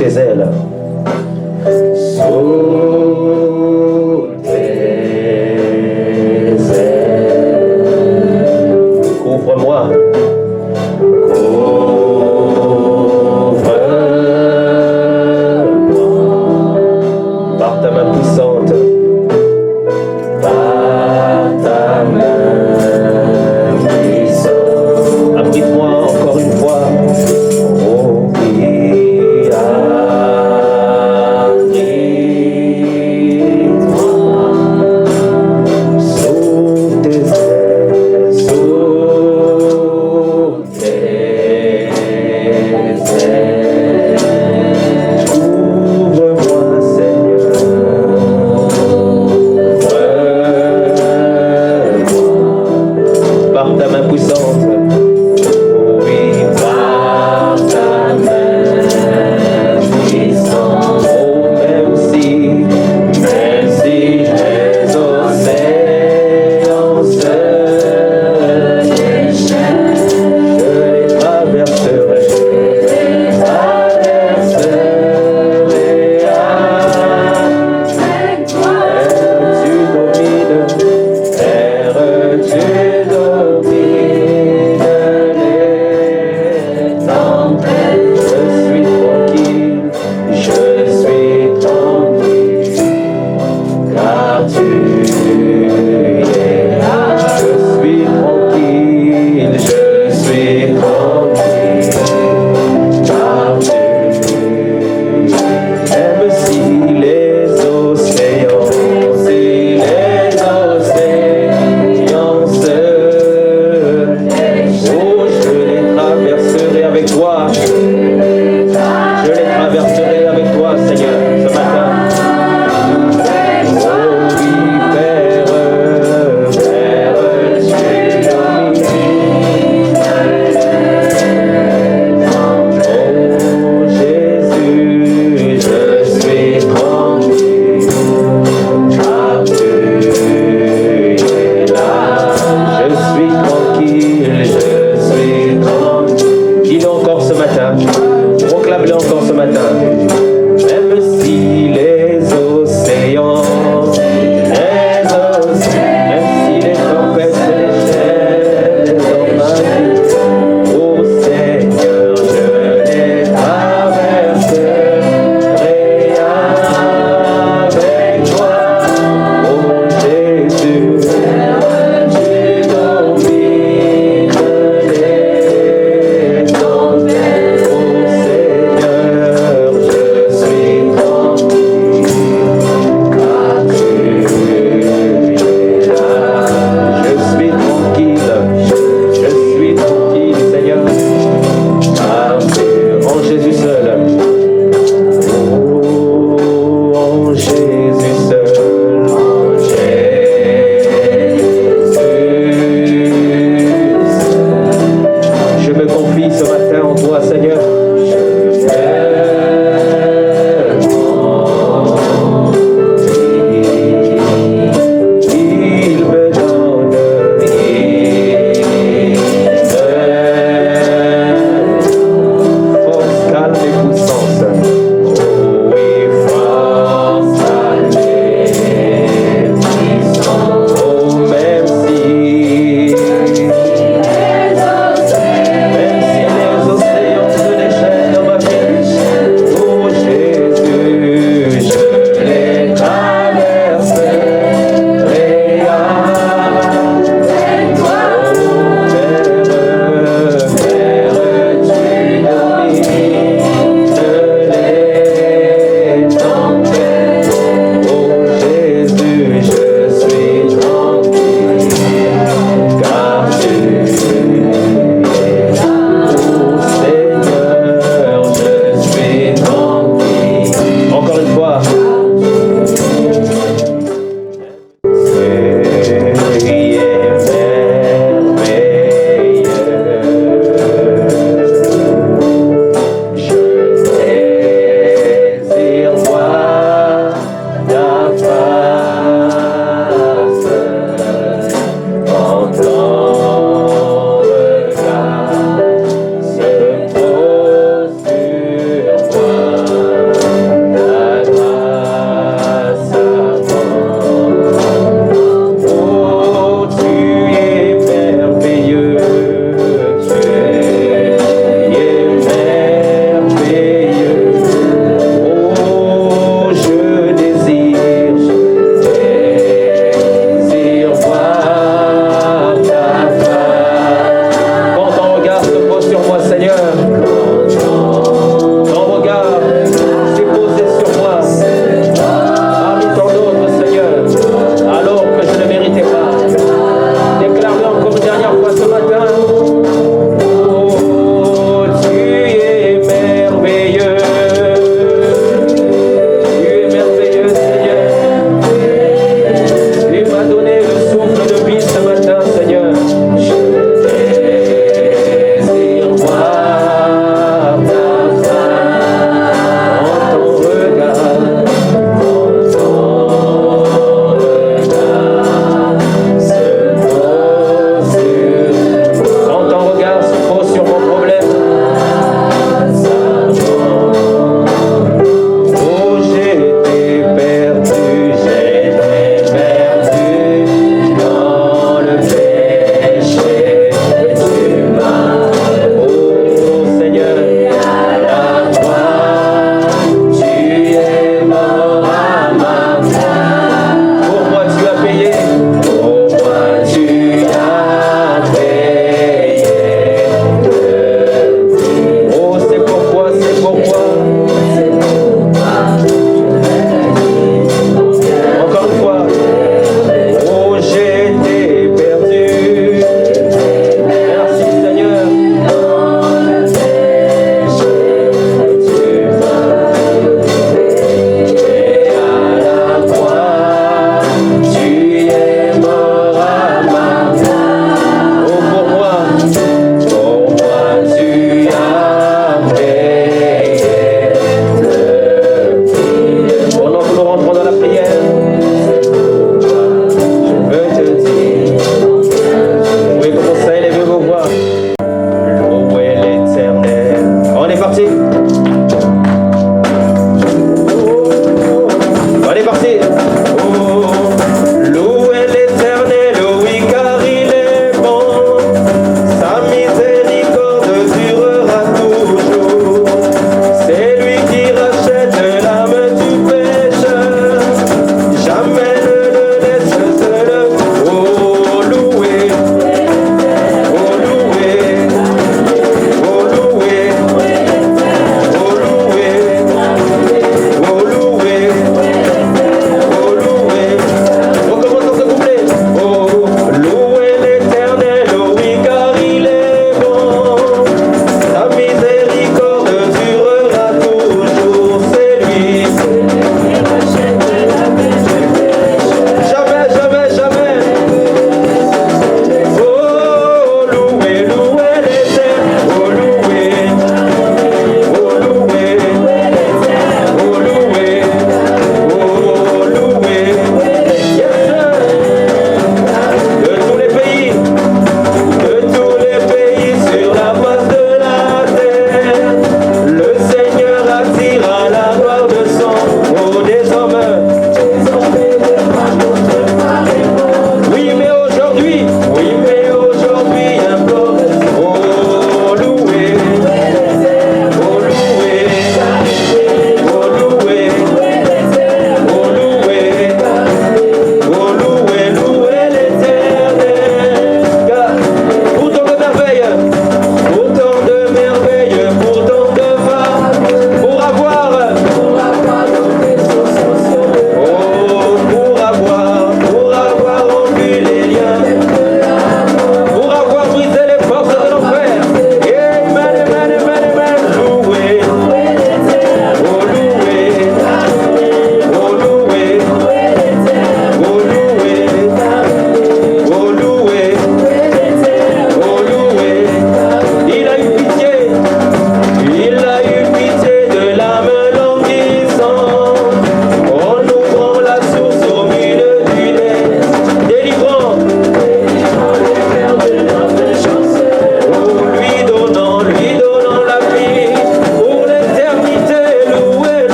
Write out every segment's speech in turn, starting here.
tes ailes. Sous tes ailes. Couvre-moi. Par ta main puissante, par ta main puissante, abrite-moi encore une fois. Oh, oui, ah.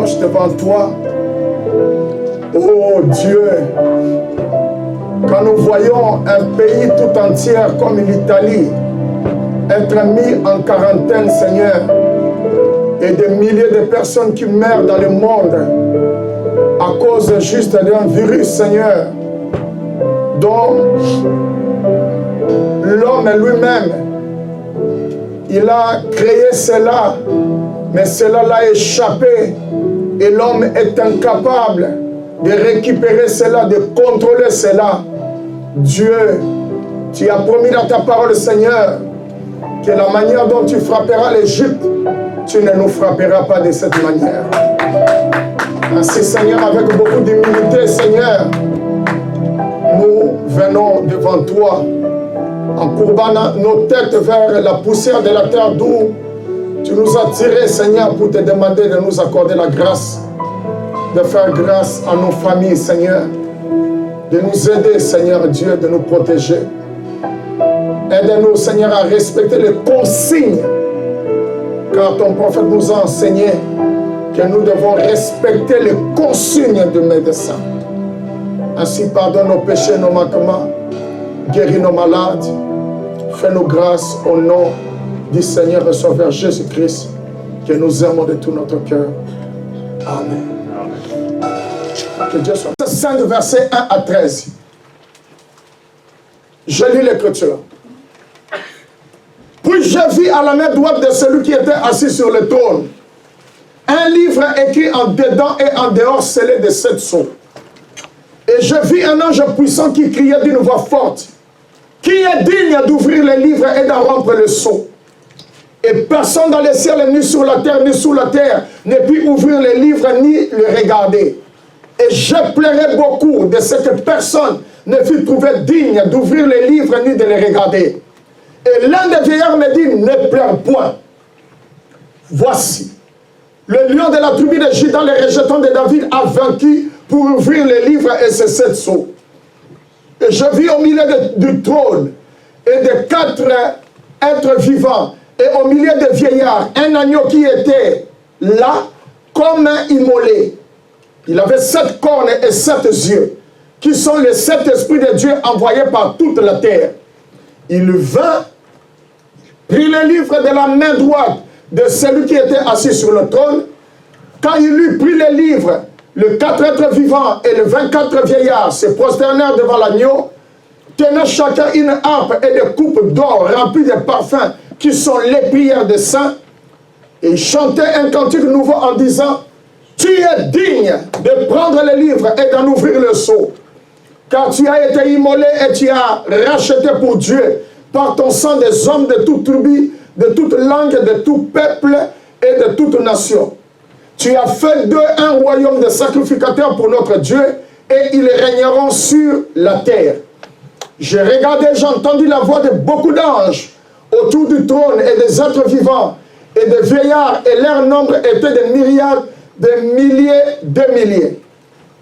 approche devant toi. Oh Dieu, quand nous voyons un pays tout entier comme l'Italie être mis en quarantaine, Seigneur, et des milliers de personnes qui meurent dans le monde à cause juste d'un virus, Seigneur, dont l'homme lui-même, il a créé cela, mais cela l'a échappé et l'homme est incapable de récupérer cela, de contrôler cela. Dieu, tu as promis dans ta parole, Seigneur, que la manière dont tu frapperas l'Égypte, tu ne nous frapperas pas de cette manière. Ainsi, Seigneur, avec beaucoup d'humilité, Seigneur, nous venons devant toi en courbant nos têtes vers la poussière de la terre d'où tu nous as tirés, Seigneur, pour te demander de nous accorder la grâce, de faire grâce à nos familles, Seigneur, de nous aider, Seigneur Dieu, de nous protéger. Aide-nous, Seigneur, à respecter les consignes, car ton prophète nous a enseigné que nous devons respecter les consignes du médecin. Ainsi, pardonne nos péchés, nos manquements, guéris nos malades, fais-nous grâce au nom du Seigneur et Sauveur Jésus-Christ, que nous aimons de tout notre cœur. Amen. Que Dieu soit. 5 versets 1 à 13. Je lis l'Écriture. Puis je vis à la main droite de celui qui était assis sur le trône un livre écrit en dedans et en dehors scellé de 7 sceaux. Et je vis un ange puissant qui criait d'une voix forte: qui est digne d'ouvrir le livre et d'en rompre le sceau? Et personne dans le ciel, ni sur la terre, ni sous la terre, ne put ouvrir le livre ni le regarder. Et je pleurais beaucoup de ce que personne ne fut trouvé digne d'ouvrir le livre ni de le regarder. Et l'un des vieillards me dit: ne pleure point. Voici, le lion de la tribu de Juda, le rejetant de David, a vaincu pour ouvrir le livre et ses 7 sceaux. Et je vis au milieu du trône et de 4 êtres vivants et au milieu des vieillards un agneau qui était là comme un immolé. Il avait 7 cornes et 7 yeux, qui sont les 7 esprits de Dieu envoyés par toute la terre. Il vint, prit le livre de la main droite de celui qui était assis sur le trône. Quand il eut pris le livre, les 4 êtres vivants et les 24 vieillards se prosternèrent devant l'agneau, tenant chacun une harpe et des coupes d'or remplies de parfums qui sont les prières des saints. Et ils chantaient un cantique nouveau en disant: tu es digne de prendre le livre et d'en ouvrir le sceau, car tu as été immolé et tu as racheté pour Dieu par ton sang des hommes de toute tribu, de toute langue, de tout peuple et de toute nation. Tu as fait d'eux un royaume de sacrificateurs pour notre Dieu, et ils régneront sur la terre. J'ai regardé, j'ai entendu la voix de beaucoup d'anges autour du trône et des êtres vivants et des vieillards, et leur nombre était des myriades, des milliers de milliers.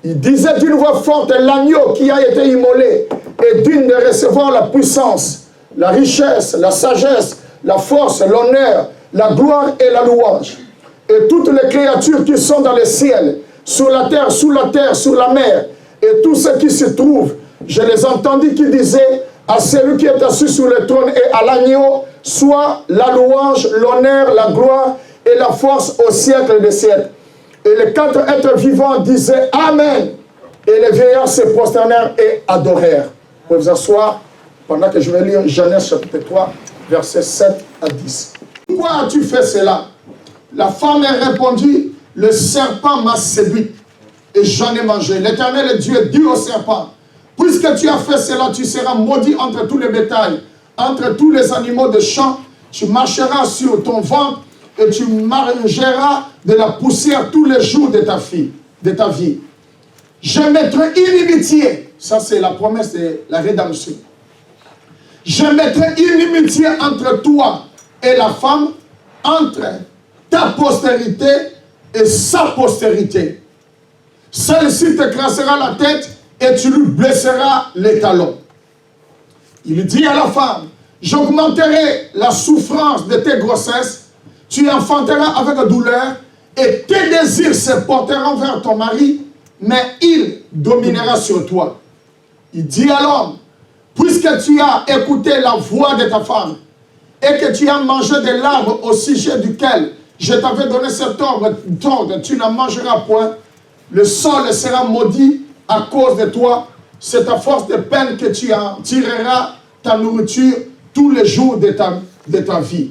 Il disait d'une voix forte: l'agneau qui a été immolé est digne de recevoir la puissance, la richesse, la sagesse, la force, l'honneur, la gloire et la louange. Et toutes les créatures qui sont dans le ciel, sur la terre, sous la terre, sur la mer, et tous ceux qui se trouvent, je les entendis qui disaient à celui qui est assis sur le trône et à l'agneau, soit la louange, l'honneur, la gloire et la force au siècle des siècles. Et les 4 êtres vivants disaient Amen. Et les vieillards se prosternèrent et adorèrent. Vous pouvez vous asseoir pendant que je vais lire Genèse chapitre 3, versets 7 à 10. Pourquoi as-tu fait cela? La femme répondit: le serpent m'a séduite et j'en ai mangé. L'Éternel Dieu dit au serpent: puisque tu as fait cela, tu seras maudit entre tous les bétails, entre tous les animaux de champ. Tu marcheras sur ton ventre et tu mangeras de la poussière tous les jours de ta vie. Je mettrai inimitié. Ça, c'est la promesse de la rédemption. Je mettrai inimitié entre toi et la femme, entre ta postérité et sa postérité. Celle-ci te crassera la tête et tu lui blesseras les talons. Il dit à la femme: j'augmenterai la souffrance de tes grossesses, tu enfanteras avec douleur, et tes désirs se porteront vers ton mari, mais il dominera sur toi. Il dit à l'homme, puisque tu as écouté la voix de ta femme, et que tu as mangé de l'arbre au sujet duquel je t'avais donné cet ordre, tu n'en mangeras point, le sol sera maudit à cause de toi, c'est à force de peine que tu en tireras ta nourriture tous les jours de ta vie.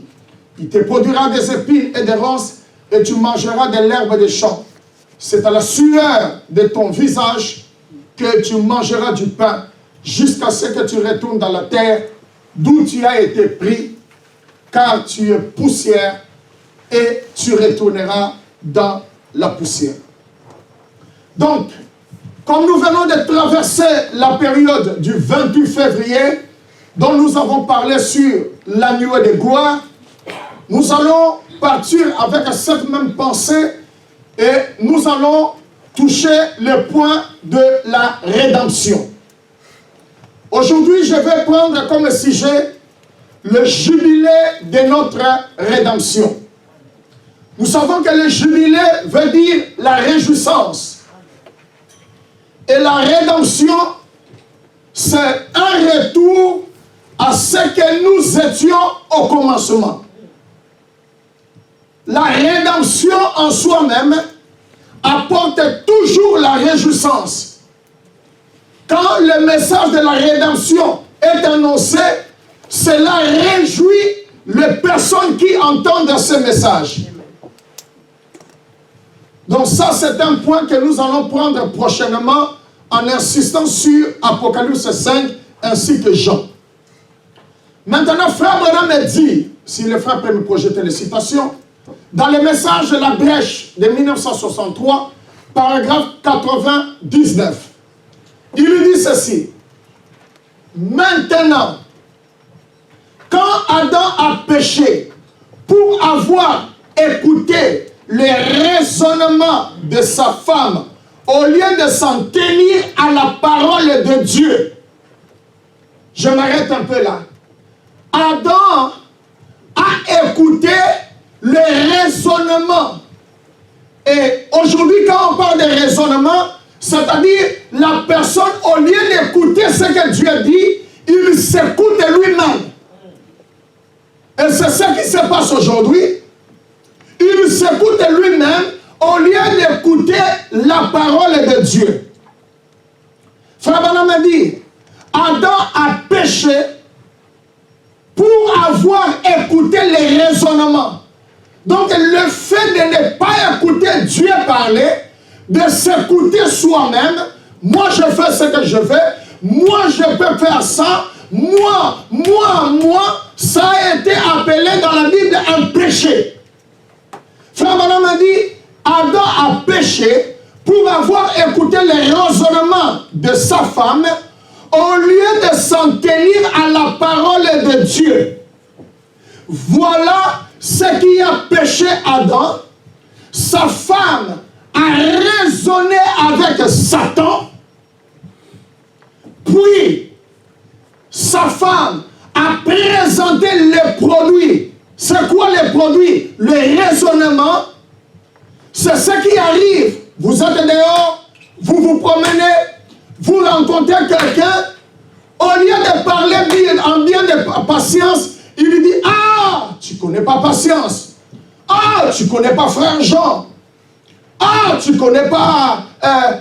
Il te produira des épines et des ronces, et tu mangeras de l'herbe des champs. C'est à la sueur de ton visage que tu mangeras du pain, jusqu'à ce que tu retournes dans la terre d'où tu as été pris, car tu es poussière, et tu retourneras dans la poussière. Donc, comme nous venons de traverser la période du 28 février, dont nous avons parlé sur la nuée de gloire, nous allons partir avec cette même pensée et nous allons toucher le point de la rédemption. Aujourd'hui, je vais prendre comme sujet le jubilé de notre rédemption. Nous savons que le jubilé veut dire la réjouissance. Et la rédemption, c'est un retour à ce que nous étions au commencement. La rédemption en soi-même apporte toujours la réjouissance. Quand le message de la rédemption est annoncé, cela réjouit les personnes qui entendent ce message. Donc ça, c'est un point que nous allons prendre prochainement en insistant sur Apocalypse 5 ainsi que Jean. Maintenant, Frère Branham me dit, si le frère peut me projeter les citations, dans le message de la brèche de 1963, paragraphe 99, il lui dit ceci. Maintenant, quand Adam a péché, pour avoir écouté les raisonnements de sa femme, au lieu de s'en tenir à la parole de Dieu, je m'arrête un peu là. Adam a écouté les raisonnements. Et aujourd'hui, quand on parle de raisonnement, c'est-à-dire la personne, au lieu d'écouter ce que Dieu dit, il s'écoute lui-même. Et c'est ce qui se passe aujourd'hui. Il s'écoute lui-même au lieu d'écouter la parole de Dieu. Frère Branham me dit, Adam a péché pour avoir écouté les raisonnements. Donc le fait de ne pas écouter Dieu parler, de s'écouter soi-même, moi je fais ce que je fais, moi je peux faire ça, moi, ça a été appelé dans la Bible un péché. Frère Branham a dit, Adam a péché pour avoir écouté les raisonnements de sa femme au lieu de s'en tenir à la parole de Dieu. Voilà ce qui a péché Adam. Sa femme a raisonné avec Satan. Puis, sa femme a présenté les produits. C'est quoi les produits? Le raisonnement. C'est ce qui arrive. Vous êtes dehors, vous vous promenez, vous rencontrez quelqu'un, au lieu de parler en bien de patience, il lui dit, ah, tu connais pas patience. Ah, tu connais pas frère Jean. Ah, tu connais pas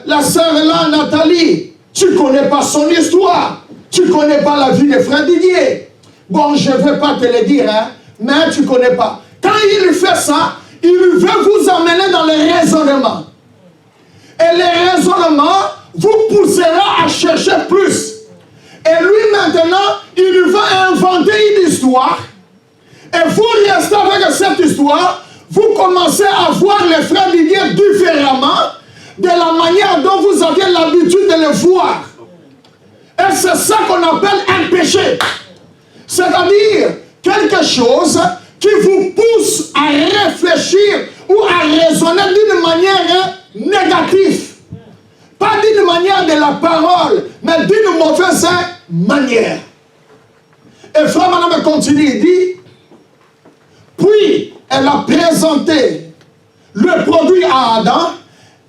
la sœur là, Nathalie. Tu connais pas son histoire. Tu connais pas la vie de frère Didier. Bon, je ne vais pas te le dire, hein, mais tu connais pas. Quand il fait ça, il veut vous emmener dans le raisonnement. Et le raisonnement vous poussera à chercher plus. Et lui maintenant, il va inventer une histoire. Et vous restez avec cette histoire, vous commencez à voir les frères Didier différemment de la manière dont vous aviez l'habitude de les voir. Et c'est ça qu'on appelle un péché. C'est-à-dire quelque chose qui vous pousse à réfléchir ou à raisonner d'une manière négative. Pas d'une manière de la parole, mais d'une mauvaise manière. Et Frère Branham continue, il dit, puis elle a présenté le produit à Adam,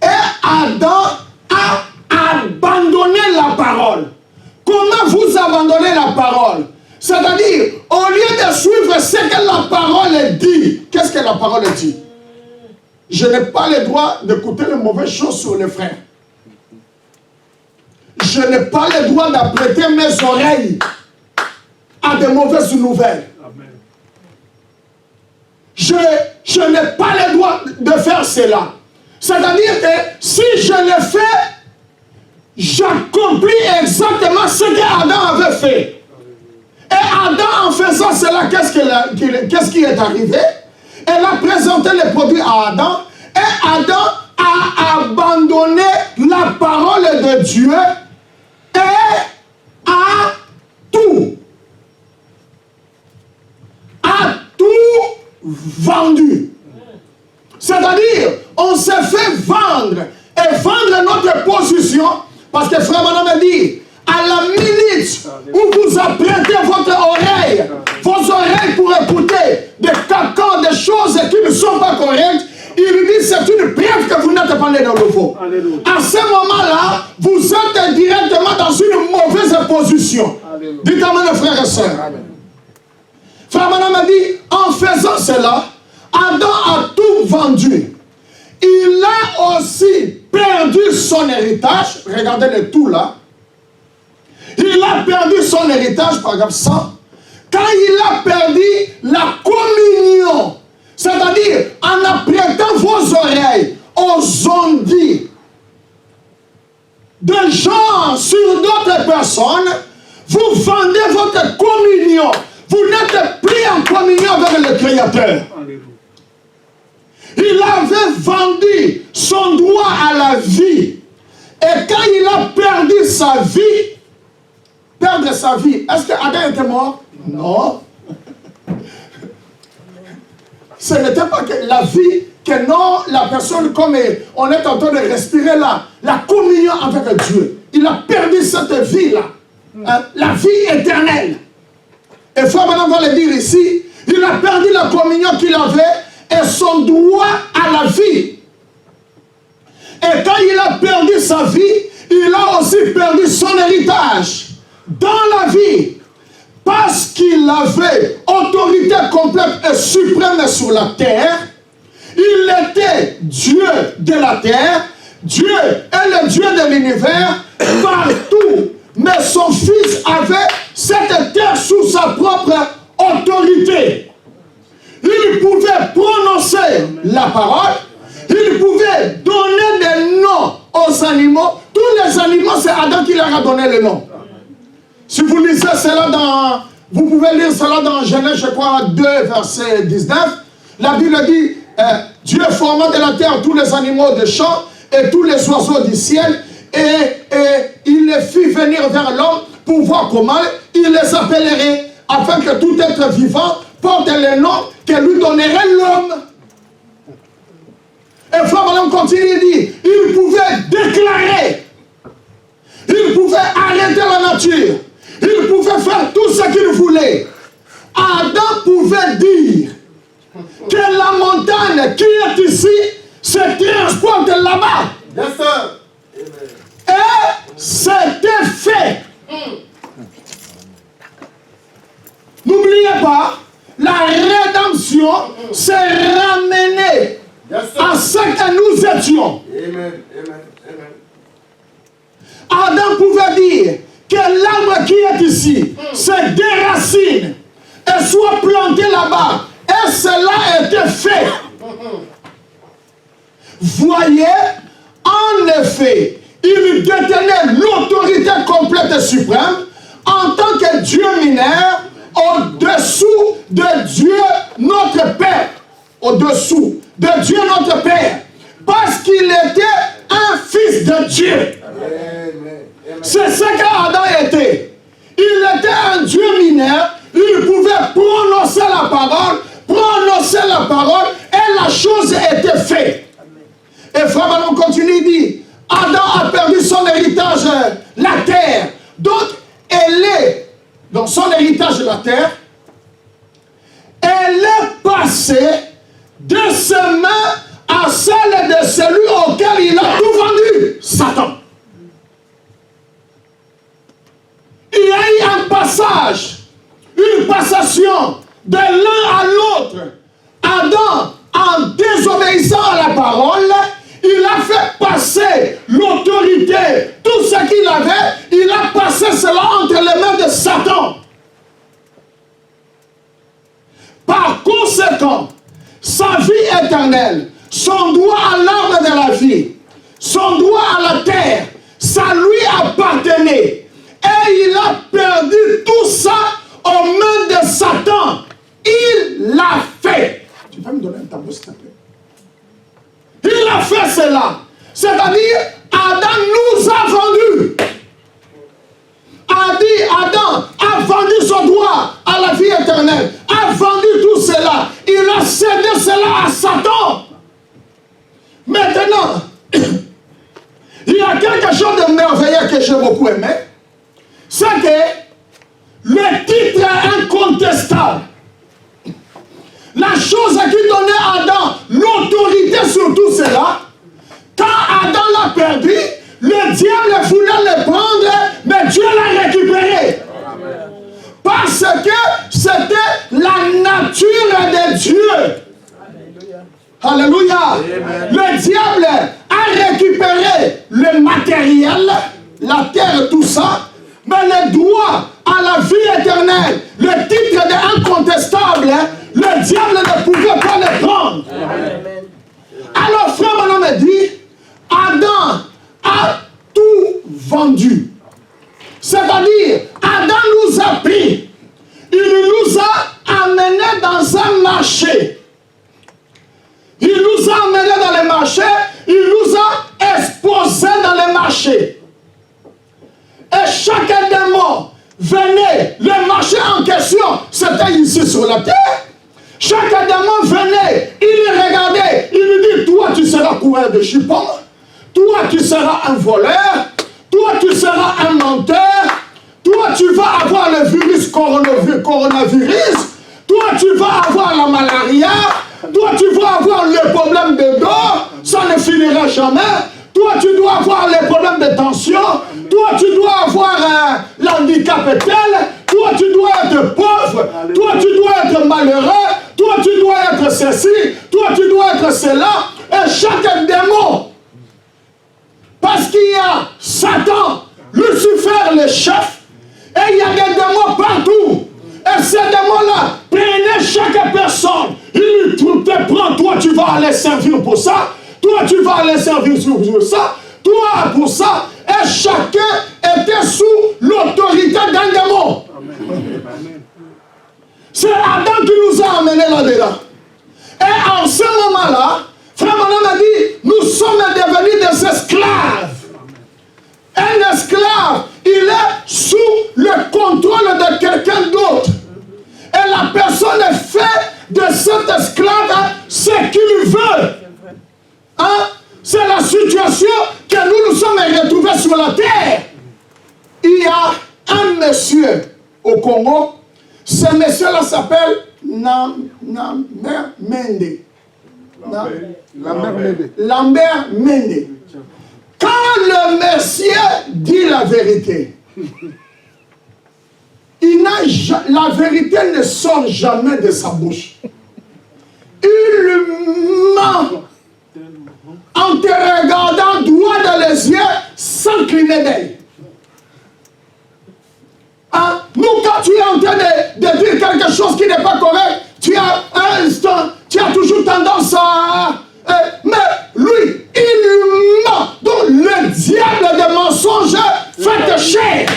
et Adam a abandonné la parole. Comment vous abandonnez la parole? C'est-à-dire, au lieu de suivre ce que la parole dit, qu'est-ce que la parole dit? Je n'ai pas le droit d'écouter les mauvaises choses sur les frères. Je n'ai pas le droit d'apprêter mes oreilles à de mauvaises nouvelles. Je n'ai pas le droit de faire cela. C'est-à-dire que si je le fais, j'accomplis exactement ce qu'Adam avait fait. Et Adam, en faisant cela, qu'est-ce qui est arrivé? Elle a présenté le produit à Adam, et Adam a abandonné la parole de Dieu et a tout vendu. C'est-à-dire, on s'est fait vendre et vendre notre position, parce que Frère Branham a dit, à la minute où vous apprêtez votre oreille, vos oreilles pour écouter des cacans, des choses qui ne sont pas correctes, il dit c'est une preuve que vous n'êtes pas né dans le faux. À ce moment-là, vous êtes directement dans une mauvaise position. Dites amen, frères et sœurs. Frère Branham a dit, en faisant cela, Adam a tout vendu. Il a aussi perdu son héritage. Regardez le tout là. Il a perdu son héritage, paragraphe 100. Quand il a perdu la communion, c'est-à-dire en apprêtant vos oreilles aux ondes de gens sur d'autres personnes, vous vendez votre communion. Vous n'êtes plus en communion avec le Créateur. Il avait vendu son droit à la vie. Et quand il a perdu sa vie, perdre sa vie, est-ce que Adam était mort? Non. Ce n'était pas que la vie, que non, la personne, comme on est en train de respirer là, la communion avec Dieu. Il a perdu cette vie-là. La vie éternelle. Et Frère Branham va le dire ici, il a perdu la communion qu'il avait et son droit à la vie. Et quand il a perdu sa vie, il a aussi perdu son héritage dans la vie. Parce qu'il avait autorité complète et suprême sur la terre, il était Dieu de la terre, Dieu est le Dieu de l'univers partout. Mais son fils avait cette terre sous sa propre autorité. Il pouvait prononcer la parole, il pouvait donner des noms aux animaux. Tous les animaux, c'est Adam qui leur a donné le nom. Si vous lisez cela vous pouvez lire cela dans Genèse, je crois, 2, verset 19. La Bible dit, Dieu forma de la terre tous les animaux des champs et tous les oiseaux du ciel, et il les fit venir vers l'homme pour voir comment il les appellerait, afin que tout être vivant porte le nom que lui donnerait l'homme. Et Frère Branham continue et dit, il pouvait déclarer, il pouvait arrêter la nature, il pouvait faire tout ce qu'il voulait. Adam pouvait dire que la montagne qui est ici se transporte là-bas. Yes, sir. Et c'était fait. N'oubliez pas, la rédemption s'est ramenée à ce que nous étions. Amen. Amen. Amen. Adam pouvait dire que l'arbre qui est ici se déracine et soit planté là-bas. Et cela était fait. Voyez, en effet, il détenait l'autorité complète et suprême en tant que Dieu mineur au-dessous de Dieu notre Père. Au-dessous de Dieu notre Père. Parce qu'il était un fils de Dieu. C'est ce qu'Adam était. Il était un Dieu mineur. Il pouvait prononcer la parole et la chose était faite. Et Frère Branham continue, il dit, Adam a perdu son héritage, la terre. Donc, elle est, dans son héritage de la terre, elle est passée de ses mains à celle de celui auquel il a tout vendu, Satan. Il y a eu un passage, une passation de l'un à l'autre. Adam, en désobéissant à la parole, il a fait passer l'autorité, tout ce qu'il avait, il a passé cela entre les mains de Satan. Par conséquent, sa vie éternelle, son droit à l'arbre de la vie, son droit à la terre, ça lui appartenait. Et il a perdu tout ça aux mains de Satan. Il l'a fait. Tu peux me donner un tableau, s'il te plaît? Il a fait cela. C'est-à-dire, Adam nous a vendus. Adam a vendu son droit à la vie éternelle, a vendu tout cela. Il a cédé cela à Satan. Maintenant, il y a quelque chose de merveilleux que j'ai beaucoup aimé. C'est que le titre est incontestable. La chose qui donnait à Adam l'autorité sur tout cela, quand Adam l'a perdu, le diable voulait le prendre, mais Dieu l'a récupéré. Parce que c'était la nature de Dieu. Alléluia. Le diable a récupéré le matériel, la terre, tout ça, mais le droit à la vie éternelle, le titre d'incontestable, le diable ne pouvait pas le prendre. Amen. Alors, frère Branham me dit, Adam a tout vendu. C'est-à-dire, Adam nous a pris. Il nous a amenés dans un marché. Il nous a amenés dans les marchés. Il nous a exposés dans les marchés. Et chaque démon venait, le marché en question, c'était ici sur la terre. Chaque démon venait, il regardait, il lui dit, toi tu seras coureur de chipons, toi tu seras un voleur, toi tu seras un menteur, toi tu vas avoir le virus coronavirus, toi tu vas avoir la malaria, toi tu vas avoir le problème de dos, ça ne finira jamais. Toi, tu dois avoir les problèmes de tension. Toi, tu dois avoir l'handicap tel. Toi, tu dois être pauvre. Toi, tu dois être malheureux. Toi, tu dois être ceci. Toi, tu dois être cela. Et chaque démon, parce qu'il y a Satan, Lucifer, le chef, et il y a des démons partout. Et ces démons-là prenaient chaque personne. Ils lui te prennent, toi, tu vas aller servir pour ça. Toi, tu vas aller servir sur ça. Toi, pour ça. Et chacun était sous l'autorité d'un démon. C'est Adam qui nous a amenés là-dedans. Et en ce moment-là, frère Branham a dit, nous sommes devenus des esclaves. Un esclave, il est sous le contrôle de quelqu'un d'autre. Et la personne fait de cet esclave ce qu'il veut. Hein? C'est la situation que nous nous sommes retrouvés sur la terre. Il y a un monsieur au Congo. Ce monsieur-là s'appelle Lambert Mende. Lambert Mende. Quand le monsieur dit la vérité, la vérité ne sort jamais de sa bouche. Il ment en te regardant droit dans les yeux sans cligner d'œil. Hein? Nous, quand tu es en train de dire quelque chose qui n'est pas correct, tu as un instant, tu as toujours tendance à... mais lui, il ment. Donc le diable des mensonges fait chair.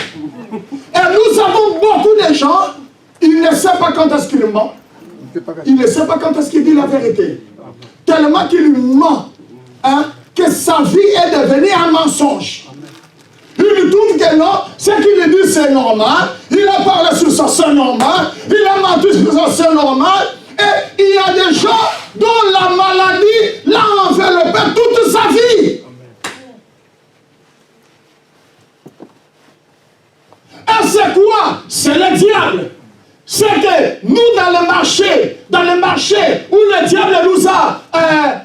Et nous avons beaucoup de gens, ils ne savent pas quand est-ce qu'il ment. Il ne sait pas quand est-ce qu'il dit la vérité. Tellement qu'il ment, hein, que sa vie est devenue un mensonge. Il trouve que non, ce qu'il dit c'est normal. Il a parlé sur ça, c'est normal. Il a menti sur ça, c'est normal. Et il y a des gens dont la maladie l'a enveloppé toute sa vie. Et c'est quoi? C'est le diable. C'est que nous, dans le marché, dans le marché où le diable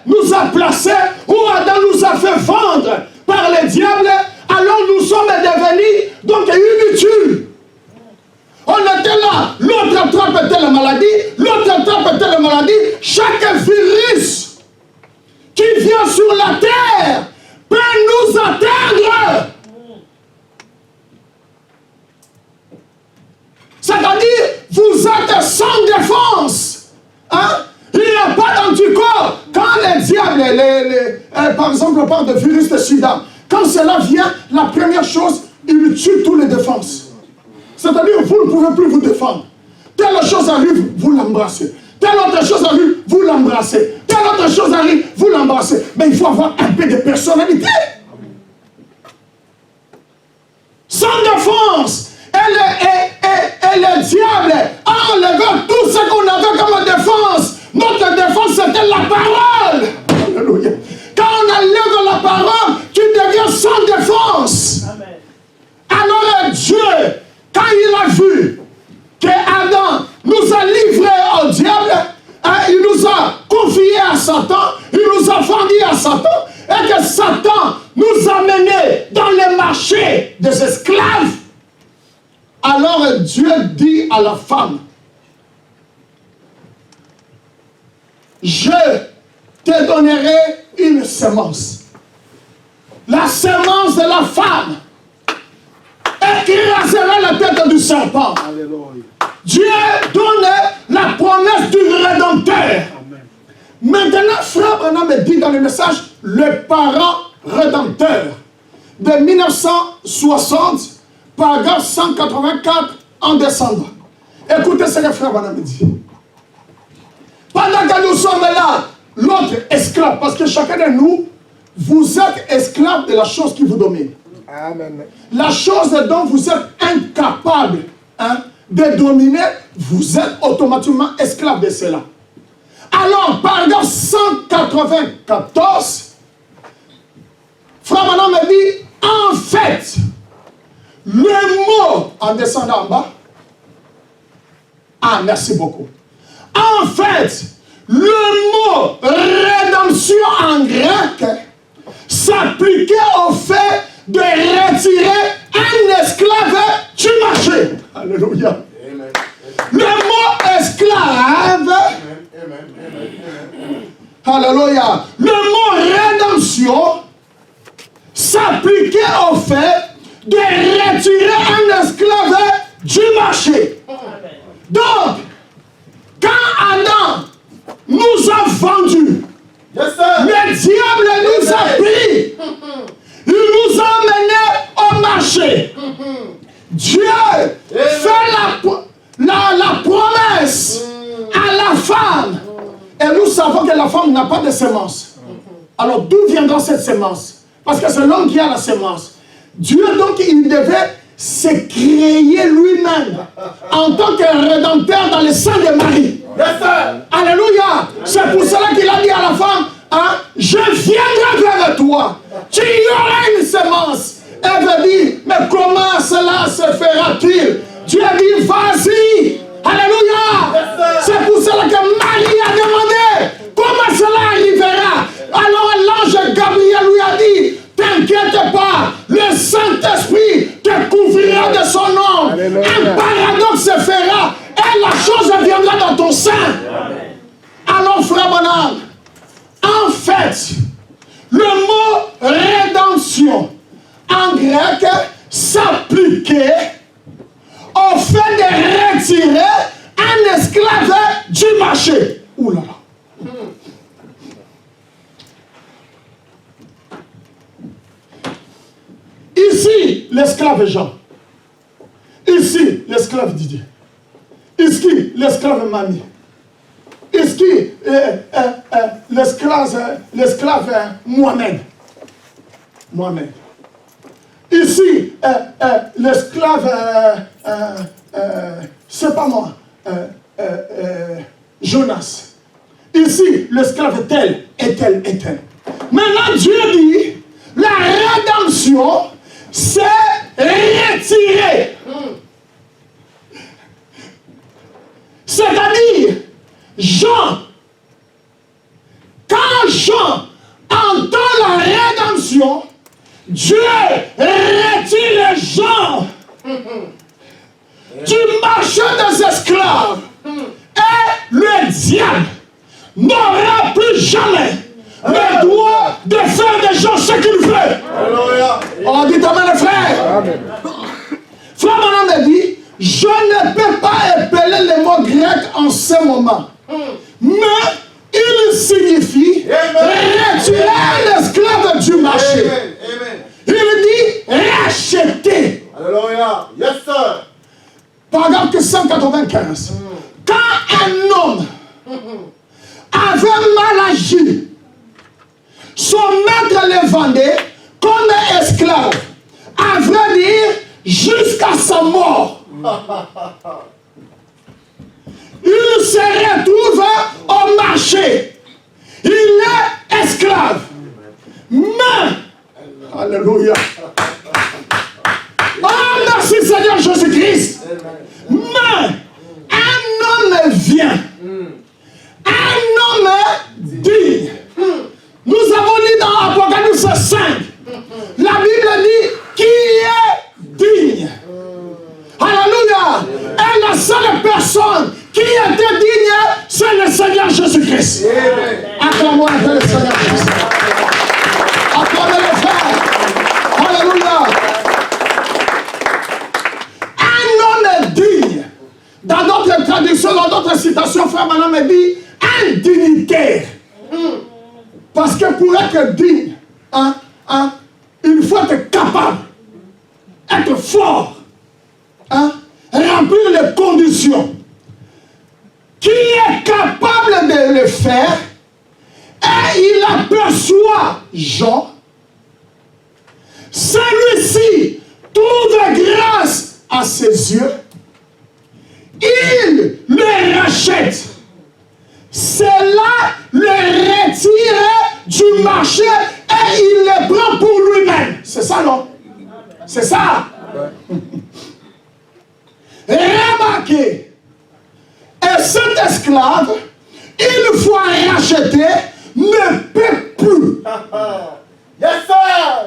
nous a placés, où Adam nous a fait vendre par le diable, alors nous sommes devenus donc inutiles. On était là, l'autre attrape telle maladie, l'autre attrape telle maladie. Chaque virus qui vient sur la terre peut nous atteindre. C'est-à-dire, vous êtes sans défense. Hein? Il n'y a pas d'anticorps. Quand les diables, par exemple, on parle de virus de sida, quand cela vient, la première chose, il tue toutes les défenses. C'est-à-dire, vous ne pouvez plus vous défendre. Telle chose arrive, vous l'embrassez. Telle autre chose arrive, vous l'embrassez. Telle autre chose arrive, vous l'embrassez. Mais il faut avoir un peu de personnalité. Sans défense. Et le diable a enlevé tout ce qu'on avait comme défense. Notre défense, c'était la parole. Alléluia. Quand on enlève la parole, tu deviens sans défense. Amen. Alors Dieu, quand il a vu que Adam nous a livrés au diable, il nous a confiés à Satan, il nous a vendus à Satan, et que Satan nous a menés dans le marché des esclaves. Alors Dieu dit à la femme, je te donnerai une semence. La semence de la femme écrasera la tête du serpent. Alléluia. Dieu donne la promesse du Rédempteur. Amen. Maintenant, frère Branham me dit dans le message, le parent rédempteur de 1960, paragraphe 184 en descendant. Écoutez ce que frère Branham me dit. Pendant que nous sommes là, l'autre esclave, parce que chacun de nous, vous êtes esclave de la chose qui vous domine. Amen. La chose dont vous êtes incapable de dominer, vous êtes automatiquement esclave de cela. Alors, paragraphe 194, frère Branham me dit, en fait, le mot, en descendant en bas, ah, merci beaucoup. En fait, le mot rédemption en grec s'appliquait au fait de retirer un esclave du marché. Alléluia. Amen. Le mot esclave, alléluia, le mot rédemption s'appliquait au fait de retirer un esclave du marché. Donc, quand Adam nous a vendus, le diable nous a pris, il nous a emmenés au marché. Dieu fait la promesse à la femme. Et nous savons que la femme n'a pas de semence. Alors d'où viendra cette semence? Parce que c'est l'homme qui a la semence. Dieu donc il devait se créer lui-même en tant que rédempteur dans le sang de Marie. Alléluia. C'est pour cela qu'il a dit à la femme, je viendrai vers toi. Tu y auras une semence. Elle veut dire, mais comment cela se fera-t-il? Dieu dit, vas-y. Alléluia. C'est pour cela que Marie a demandé, comment cela arrivera? Alors l'ange Gabriel lui a dit, t'inquiète pas, le Saint-Esprit te couvrira de son nom. Alléluia. Un paradoxe se fera et la chose viendra dans ton sein. Alors frère Branham, en fait, le mot rédemption en grec s'appliquait au fait de retirer un esclave du marché. Ouh là là. Ici, l'esclave Jean. Ici, l'esclave Didier. Ici, l'esclave Mamie. Ici, l'esclave Mohamed. Mohamed. Ici, l'esclave, c'est pas moi, Jonas. Ici, l'esclave tel et tel et tel. Maintenant, Dieu dit, la rédemption, c'est retirer. C'est-à-dire, Jean, quand Jean entend la rédemption, Dieu retire les gens du marché des esclaves. Et le diable n'aura plus jamais le droit de faire des gens ce qu'il veut. On dit amen les frères. Frère Branham dit, je ne peux pas épeler les mots grecs en ce moment. Mais il signifie retirer l'esclave du marché. Il dit racheter. Alléluia. Yes, sir. Paragraphe 195. Quand un homme avait mal agi, son maître le vendait comme esclave, à vrai dire, jusqu'à sa mort. Il se retrouve au marché. Il est esclave. Mais, alléluia. Oh, merci Seigneur Jésus-Christ. Mais, un homme vient. Un homme digne. Nous avons lu dans Apocalypse 5. La Bible dit qui est digne. Alléluia. Et la seule personne qui était digne, c'est le Seigneur Jésus-Christ. Acclamons le Seigneur Jésus. Acclamez le frère. Alléluia. Un homme digne. Dans d'autres traductions, dans d'autres citations, frère Branham dit un dignitaire. Parce que pour être digne, il faut être capable, être fort, remplir les conditions. Qui est capable de le faire, et il aperçoit Jean. Celui-ci trouve grâce à ses yeux. Il le rachète. Cela le retire du marché et il le prend pour lui-même. C'est ça, non? C'est ça. Remarquez. Et cet esclave, une fois racheté, ne peut plus. Yes, sir.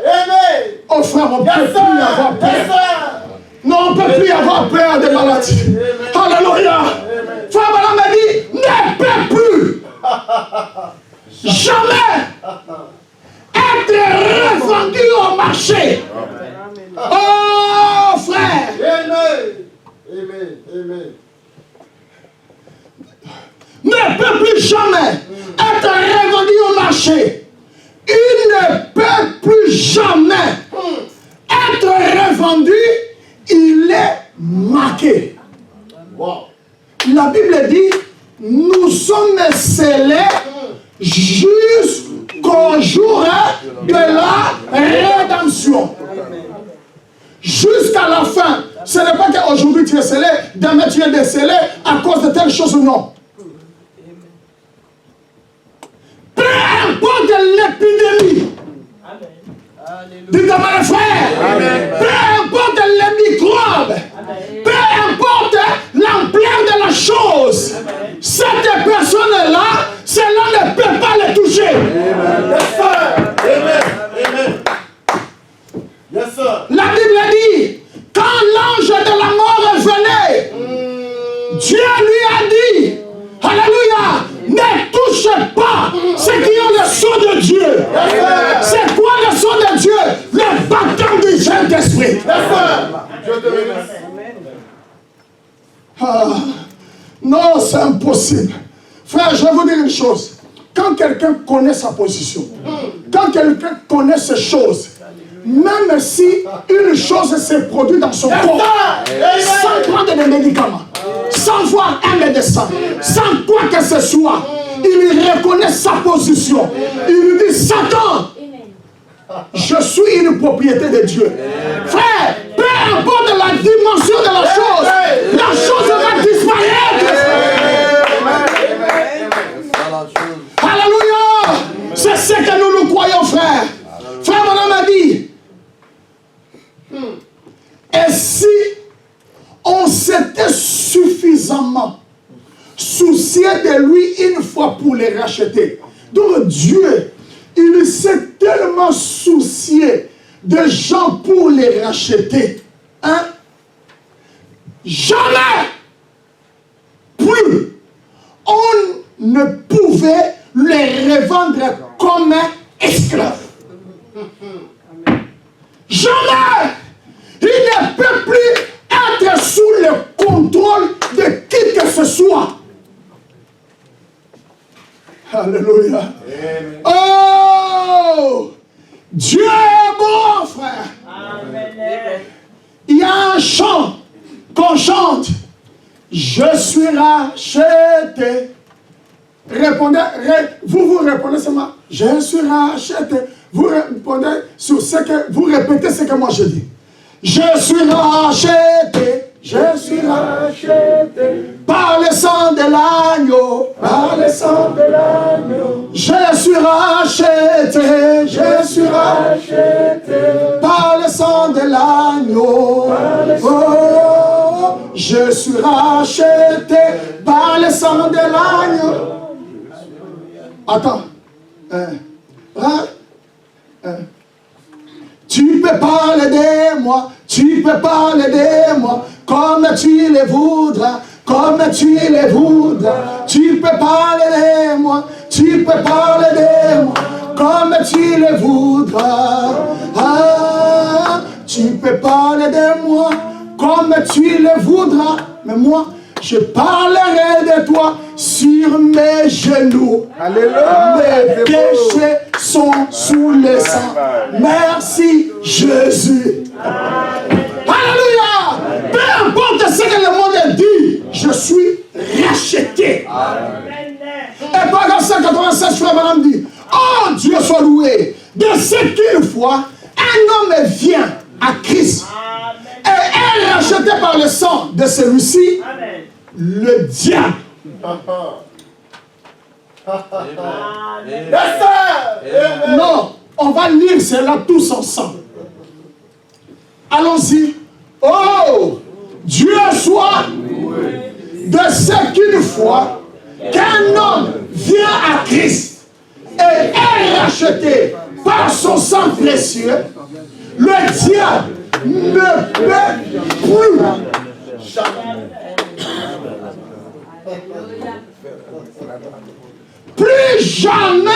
Amen. Oh frère, on ne peut plus avoir peur. Non, on ne peut plus avoir peur des maladies. Alléluia. Frère Branham m'a dit, ne peut plus. Jamais être revendu au marché. Oh frère. Amen. Amen. Amen. Ne peut plus jamais être revendu au marché. Il ne peut plus jamais être revendu. Il est marqué. Wow. La Bible dit, nous sommes scellés jusqu'au jour de la rédemption. Jusqu'à la fin. Ce n'est pas qu'aujourd'hui tu es scellé, demain tu es décellé à cause de telle chose, non. Peu importe l'épidémie. Dites-moi les frères. Peu importe les microbes. Peu importe l'ampleur de la chose. Cette personne-là, cela ne peut pas le toucher. Yes, sir. Amen. Amen. Yes, sir. La Bible dit, quand l'ange de la mort venait, Dieu lui a dit, alléluia, ne touche pas ceux qui ont le sang de Dieu. C'est quoi le sang de Dieu? Le baptême du Saint-Esprit. Dieu te remercie. Non, c'est impossible. Frère, je vais vous dire une chose. Quand quelqu'un connaît sa position, quand quelqu'un connaît ses choses, même si une chose s'est produite dans son corps, sans prendre des médicaments, sans voir un médecin, sans quoi que ce soit, il reconnaît sa position. Il lui dit, Satan, je suis une propriété de Dieu. Frère, peu importe la dimension de la chose va disparaître. Alléluia. C'est ce que nous croyons, frère. Frère, mon homme a dit, et si on s'était suffisamment soucié soucié de lui une fois pour les racheter. Donc Dieu, il s'est tellement soucié de gens pour les racheter. Hein? Jamais plus on ne pouvait les revendre comme esclaves. Jamais il ne peut plus être sous le contrôle de qui que ce soit. Alléluia. Amen. Oh, Dieu est bon, frère. Amen. Il y a un chant qu'on chante. Je suis racheté. Répondez, vous répondez seulement. Je suis racheté. Vous répondez sur ce que vous répétez ce que moi je dis. Je suis racheté. Je suis racheté par le sang de l'agneau, par le sang de l'agneau. Je suis racheté, je suis racheté par le sang de l'agneau. Oh, je suis racheté par le sang de l'agneau. Attends. Tu peux parler de moi, tu peux parler de moi, comme tu le voudras, comme tu le voudras. Tu peux parler de moi, tu peux parler de moi, comme tu le voudras. Ah, tu peux parler de moi, comme tu le voudras. Mais moi, je parlerai de toi sur mes genoux. Alléluia. Mes péchés sont sous le sang. Merci Jésus. Alléluia. Peu importe ce que le monde dit, je suis racheté. Amen. Et paragraphe 196, frère Madame dit, oh Dieu soit loué, de ce qu'une fois, un homme vient à Christ et est racheté par le sang de celui-ci. Le diable. Non, on va lire cela tous ensemble. Allons-y. Oh, Dieu soit de ce qu'une fois qu'un homme vient à Christ et est racheté par son sang précieux, le diable ne peut plus jamais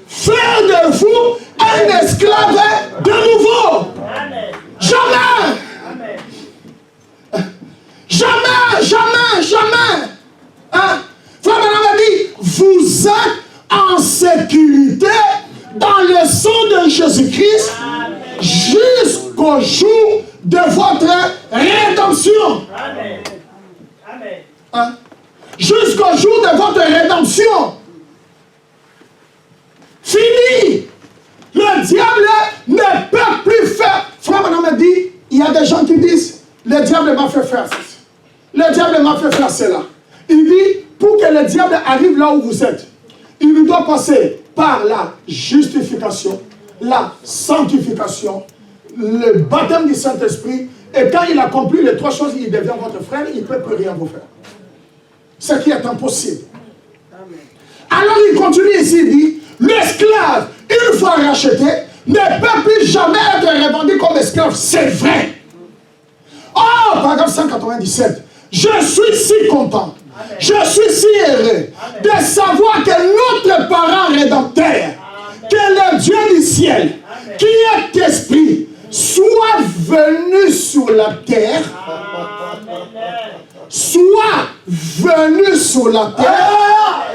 faire de vous un esclave de nouveau. Amen. Jamais. Amen. Jamais, jamais, jamais. Hein? Frère Branham a dit, vous êtes en sécurité dans le sang de Jésus-Christ jusqu'au jour de votre rédemption. Amen. Amen. Hein? Jusqu'au jour de votre rédemption. Fini. Le diable ne peut plus faire. Frère Madame a dit, il y a des gens qui disent, le diable m'a fait faire ceci. Le diable m'a fait faire cela. Il dit, pour que le diable arrive là où vous êtes, il doit passer par la justification, la sanctification, le baptême du Saint-Esprit, et quand il accomplit les trois choses, il devient votre frère, il ne peut plus rien vous faire. Ce qui est impossible. Amen. Alors il continue ici, il dit, l'esclave, une fois racheté, ne peut plus jamais être revendu comme esclave. C'est vrai. Oh, paragraphe 197. Je suis si content. Amen. Je suis si heureux. Amen. De savoir que notre parent rédempteur, amen, que le Dieu du ciel, amen, qui est esprit, soit venu sur la terre, amen, soit venu sur la terre,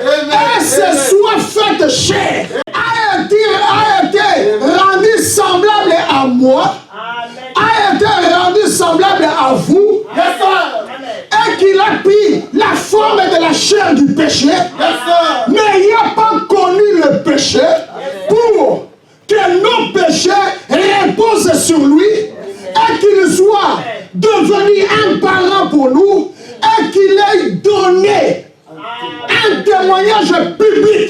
et se soit fait chair, a été rendu semblable à moi, a été rendu semblable à vous, et qu'il a pris la forme de la chair du péché, n'ayant pas connu le péché, pour que nos péchés reposent sur lui, et qu'il soit devenu un parent pour nous, et qu'il ait donné un témoignage public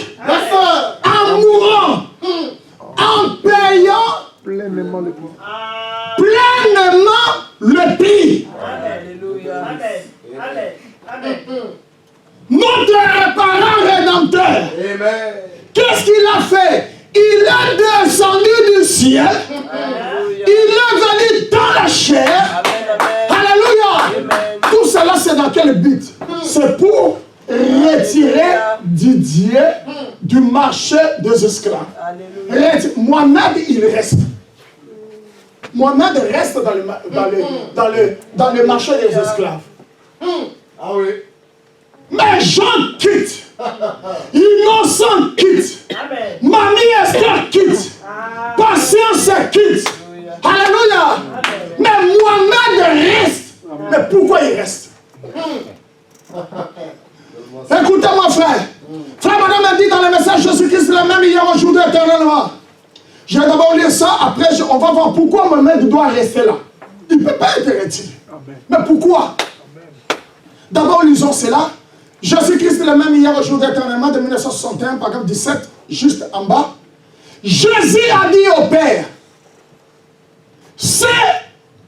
en mourant, en payant pleinement le prix. Alléluia. Notre fait? Il est descendu du ciel. Il est venu dans la chair. Alléluia. Tout cela, c'est dans quel but? C'est pour retirer Didier du marché des esclaves. Mohamed, il reste. Mohamed reste dans le marché des esclaves. Ah oui. Mais Jean quitte. Innocent quitte. Mamie Esther quitte. Patience quitte. Alléluia. Mais Mohamed reste. Mais pourquoi il reste? Écoutez-moi, frère. Frère, madame m'a dit dans le message Jésus-Christ le même hier, aujourd'hui, éternellement. Je vais d'abord lire ça, après on va voir pourquoi Mohamed doit rester là. Il ne peut pas être retiré. Mais pourquoi? D'abord, lisons cela. Jésus-Christ le même hier, aujourd'hui, éternellement, de 1961, paragraphe 17, juste en bas. Jésus a dit au Père, c'est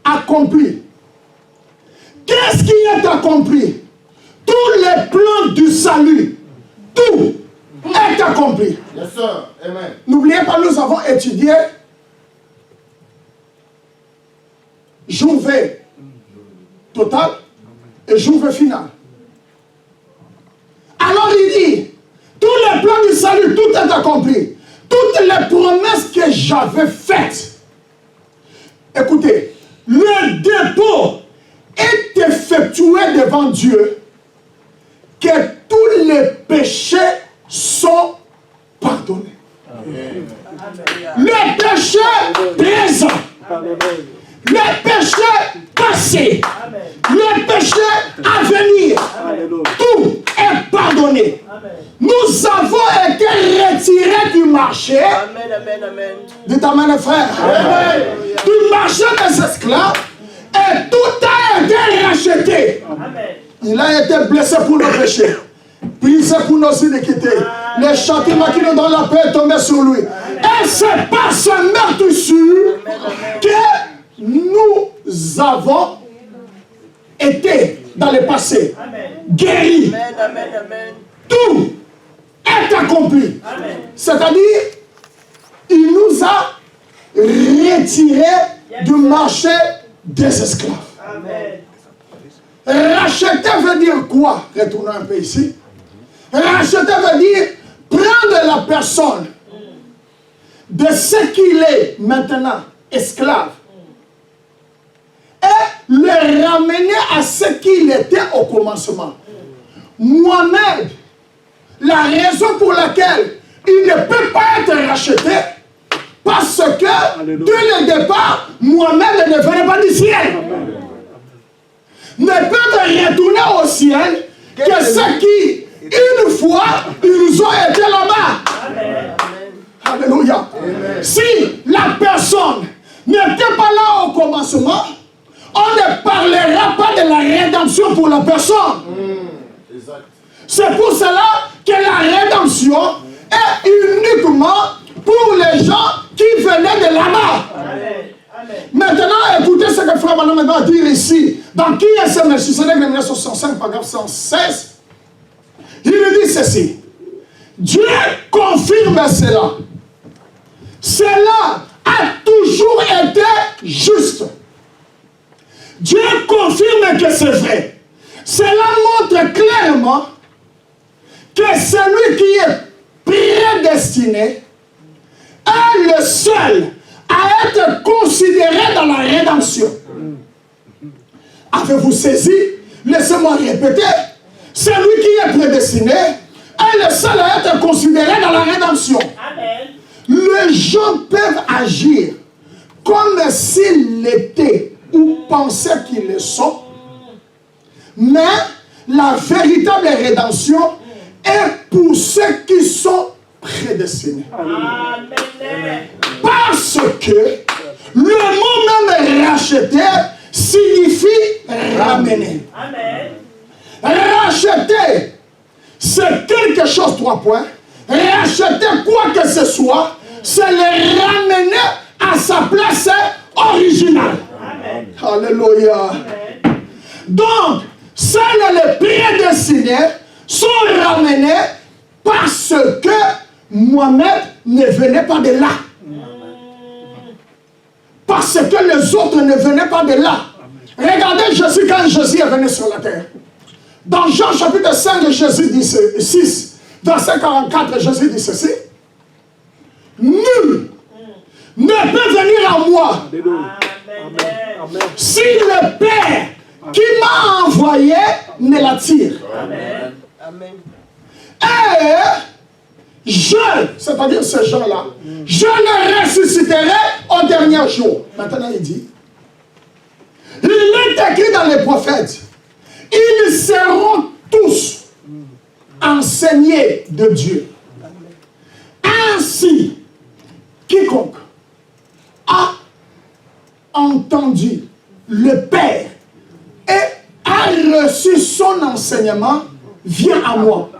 accompli. Qu'est-ce qui est accompli? Tous les plans du salut, tout est accompli. Yes, sir. Amen. N'oubliez pas, nous avons étudié jour V total et jour V final. Alors il dit, tous les plans du salut, tout est accompli. Toutes les promesses que j'avais faites. Écoutez, le dépôt est effectué devant Dieu, que tous les péchés sont pardonnés. Les péchés présents, les péchés passés, les péchés à venir, tout est pardonné. Nous avons été retirés du marché. Dites amen, frère. Du marché des esclaves. Et tout a été racheté. Il a été blessé pour nos péchés, brisé pour nos iniquités. Le châtiment qui nous donne la paix est tombé sur lui. Et c'est par ce meurtrissure que nous avons été dans le passé guéris. Tout est accompli. C'est-à-dire, il nous a retirés du marché des esclaves. Racheter veut dire quoi? Retournons un peu ici. Racheter veut dire prendre la personne de ce qu'il est maintenant, esclave, et le ramener à ce qu'il était au commencement. Mohamed, la raison pour laquelle il ne peut pas être racheté, parce que dès le départ, Mohamed ne venait pas du ciel. Ne peut retourner au ciel que ceux qui, une fois, ils ont été là-bas. Alléluia. Si la personne n'était pas là au commencement, on ne parlera pas de la rédemption pour la personne. C'est pour cela que la rédemption est uniquement pour les gens qui venaient de là-bas. Maintenant, écoutez ce que Frère Branham va dire ici. Dans Qui est ce Melchisedec de 1965, paragraphe 116, il nous dit ceci. Dieu confirme cela. Cela a toujours été juste. Dieu confirme que c'est vrai. Cela montre clairement que celui qui est prédestiné est le seul à être considéré dans la rédemption. Avez-vous saisi? Laissez-moi répéter. Celui qui est prédestiné est le seul à être considéré dans la rédemption. Amen. Les gens peuvent agir comme s'ils l'étaient ou pensaient qu'ils le sont, mais la véritable rédemption est pour ceux qui sont prédestinés. Amen. Parce que le mot même racheter signifie ramener. Amen. Racheter, c'est quelque chose, 3 points. Racheter quoi que ce soit, c'est le ramener à sa place originale. Amen. Alléluia. Amen. Donc, seuls les prédestinés sont ramenés parce que Mohamed ne venait pas de là. Parce que les autres ne venaient pas de là. Regardez Jésus quand Jésus est venu sur la terre. Dans Jean chapitre 5, Jésus dit 6, verset 44, Jésus dit ceci. Nul ne peut venir à moi si le Père qui m'a envoyé ne l'attire. Et je, c'est-à-dire ces gens-là, je les ressusciterai au dernier jour. Maintenant il dit, il est écrit dans les prophètes, ils seront tous enseignés de Dieu. Ainsi, quiconque a entendu le Père et a reçu son enseignement vient à moi.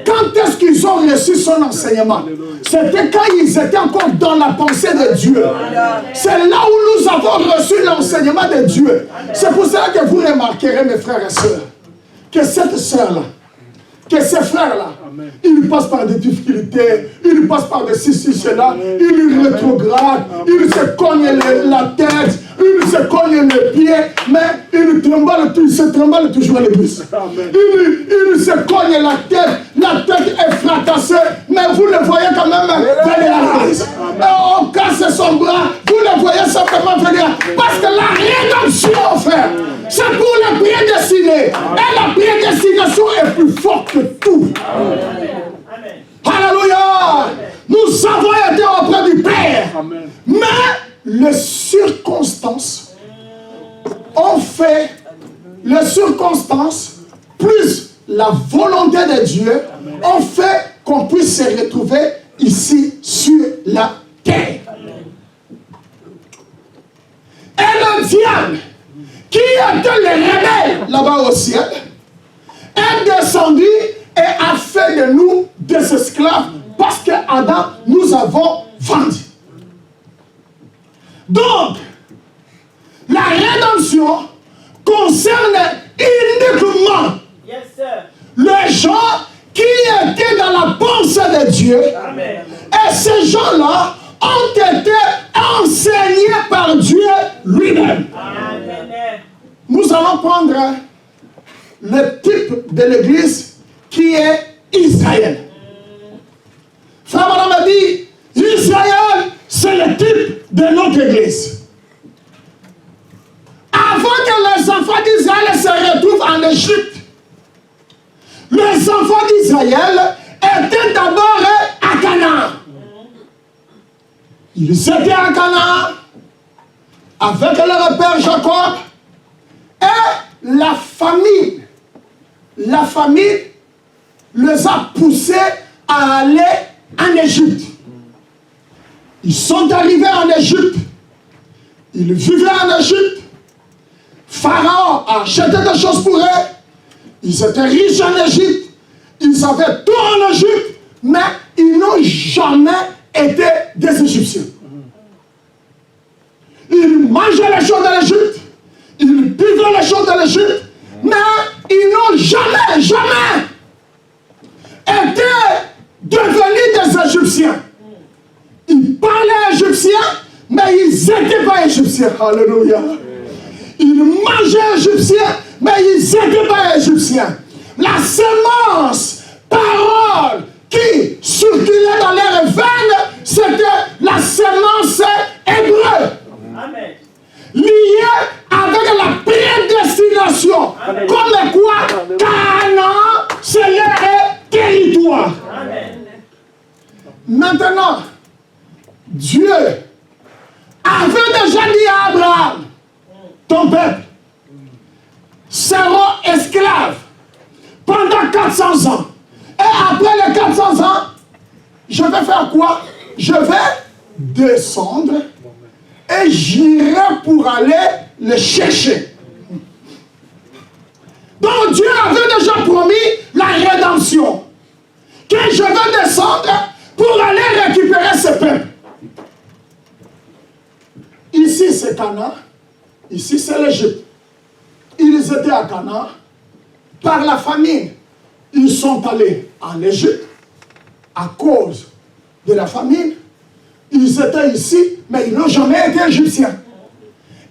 Quand est-ce qu'ils ont reçu son enseignement? C'était quand ils étaient encore dans la pensée de Dieu. C'est là où nous avons reçu l'enseignement de Dieu. C'est pour cela que vous remarquerez, mes frères et sœurs, que cette sœur-là, que ces frères-là, ils passent par des difficultés, ils passent par des ceci, cela, ils rétrogradent, ils se cognent la tête, ils se cognent les pieds, mais ils se tremblent toujours à l'église. Ils se cognent la tête est fracassée, mais vous le voyez quand même venir à l'église. On casse son bras, vous le voyez simplement venir. Parce que la rédemption, frère, c'est pour les prédestinés. Et la prédestination est plus forte que tout. Alléluia. Nous avons été auprès du Père. Amen. Mais les circonstances ont fait, les circonstances plus la volonté de Dieu ont fait qu'on puisse se retrouver ici sur la terre. Et le diable, qui était le rebelle là-bas au ciel, est descendu et a fait de nous des esclaves parce que Adam nous avons vendu. Donc, la rédemption concerne uniquement les gens qui étaient dans la pensée de Dieu. Amen. Et ces gens-là ont été enseignés par Dieu lui-même. Nous allons prendre le type de l'église qui est Israël. Frère Madame a dit, Israël, c'est le type de notre église. Avant que les enfants d'Israël se retrouvent en Égypte, les enfants d'Israël étaient d'abord à Canaan. Ils étaient à Canaan avec leur père Jacob et la famille les a poussés à aller en Égypte. Ils sont arrivés en Égypte. Ils vivaient en Égypte. Pharaon a acheté des choses pour eux. Ils étaient riches en Égypte. Ils avaient tout en Égypte. Mais ils n'ont jamais été des Égyptiens. Ils mangeaient les choses de l'Égypte. Ils buvaient les choses de l'Égypte. Mais ils n'ont jamais été devenus des Égyptiens. Ils parlaient égyptien, mais ils n'étaient pas égyptiens. Alléluia. Ils mangeaient égyptien, mais ils n'étaient pas égyptiens. La semence, parole qui circulait dans leurs veines, c'était la semence hébreu. Amen. Liée avec la prédestination. Amen. Comme quoi, Canaan, c'est leur territoire. Amen. Maintenant, Dieu avait déjà dit à Abraham, ton peuple sera esclave pendant 400 ans. Et après les 400 ans, je vais faire quoi? Je vais descendre et j'irai pour aller le chercher. Donc Dieu avait déjà promis la rédemption. Que je vais descendre pour aller récupérer ce peuple. Ici c'est Canaan, ici c'est l'Égypte. Ils étaient à Canaan. Par la famine, ils sont allés en Égypte à cause de la famine. Ils étaient ici, mais ils n'ont jamais été égyptiens.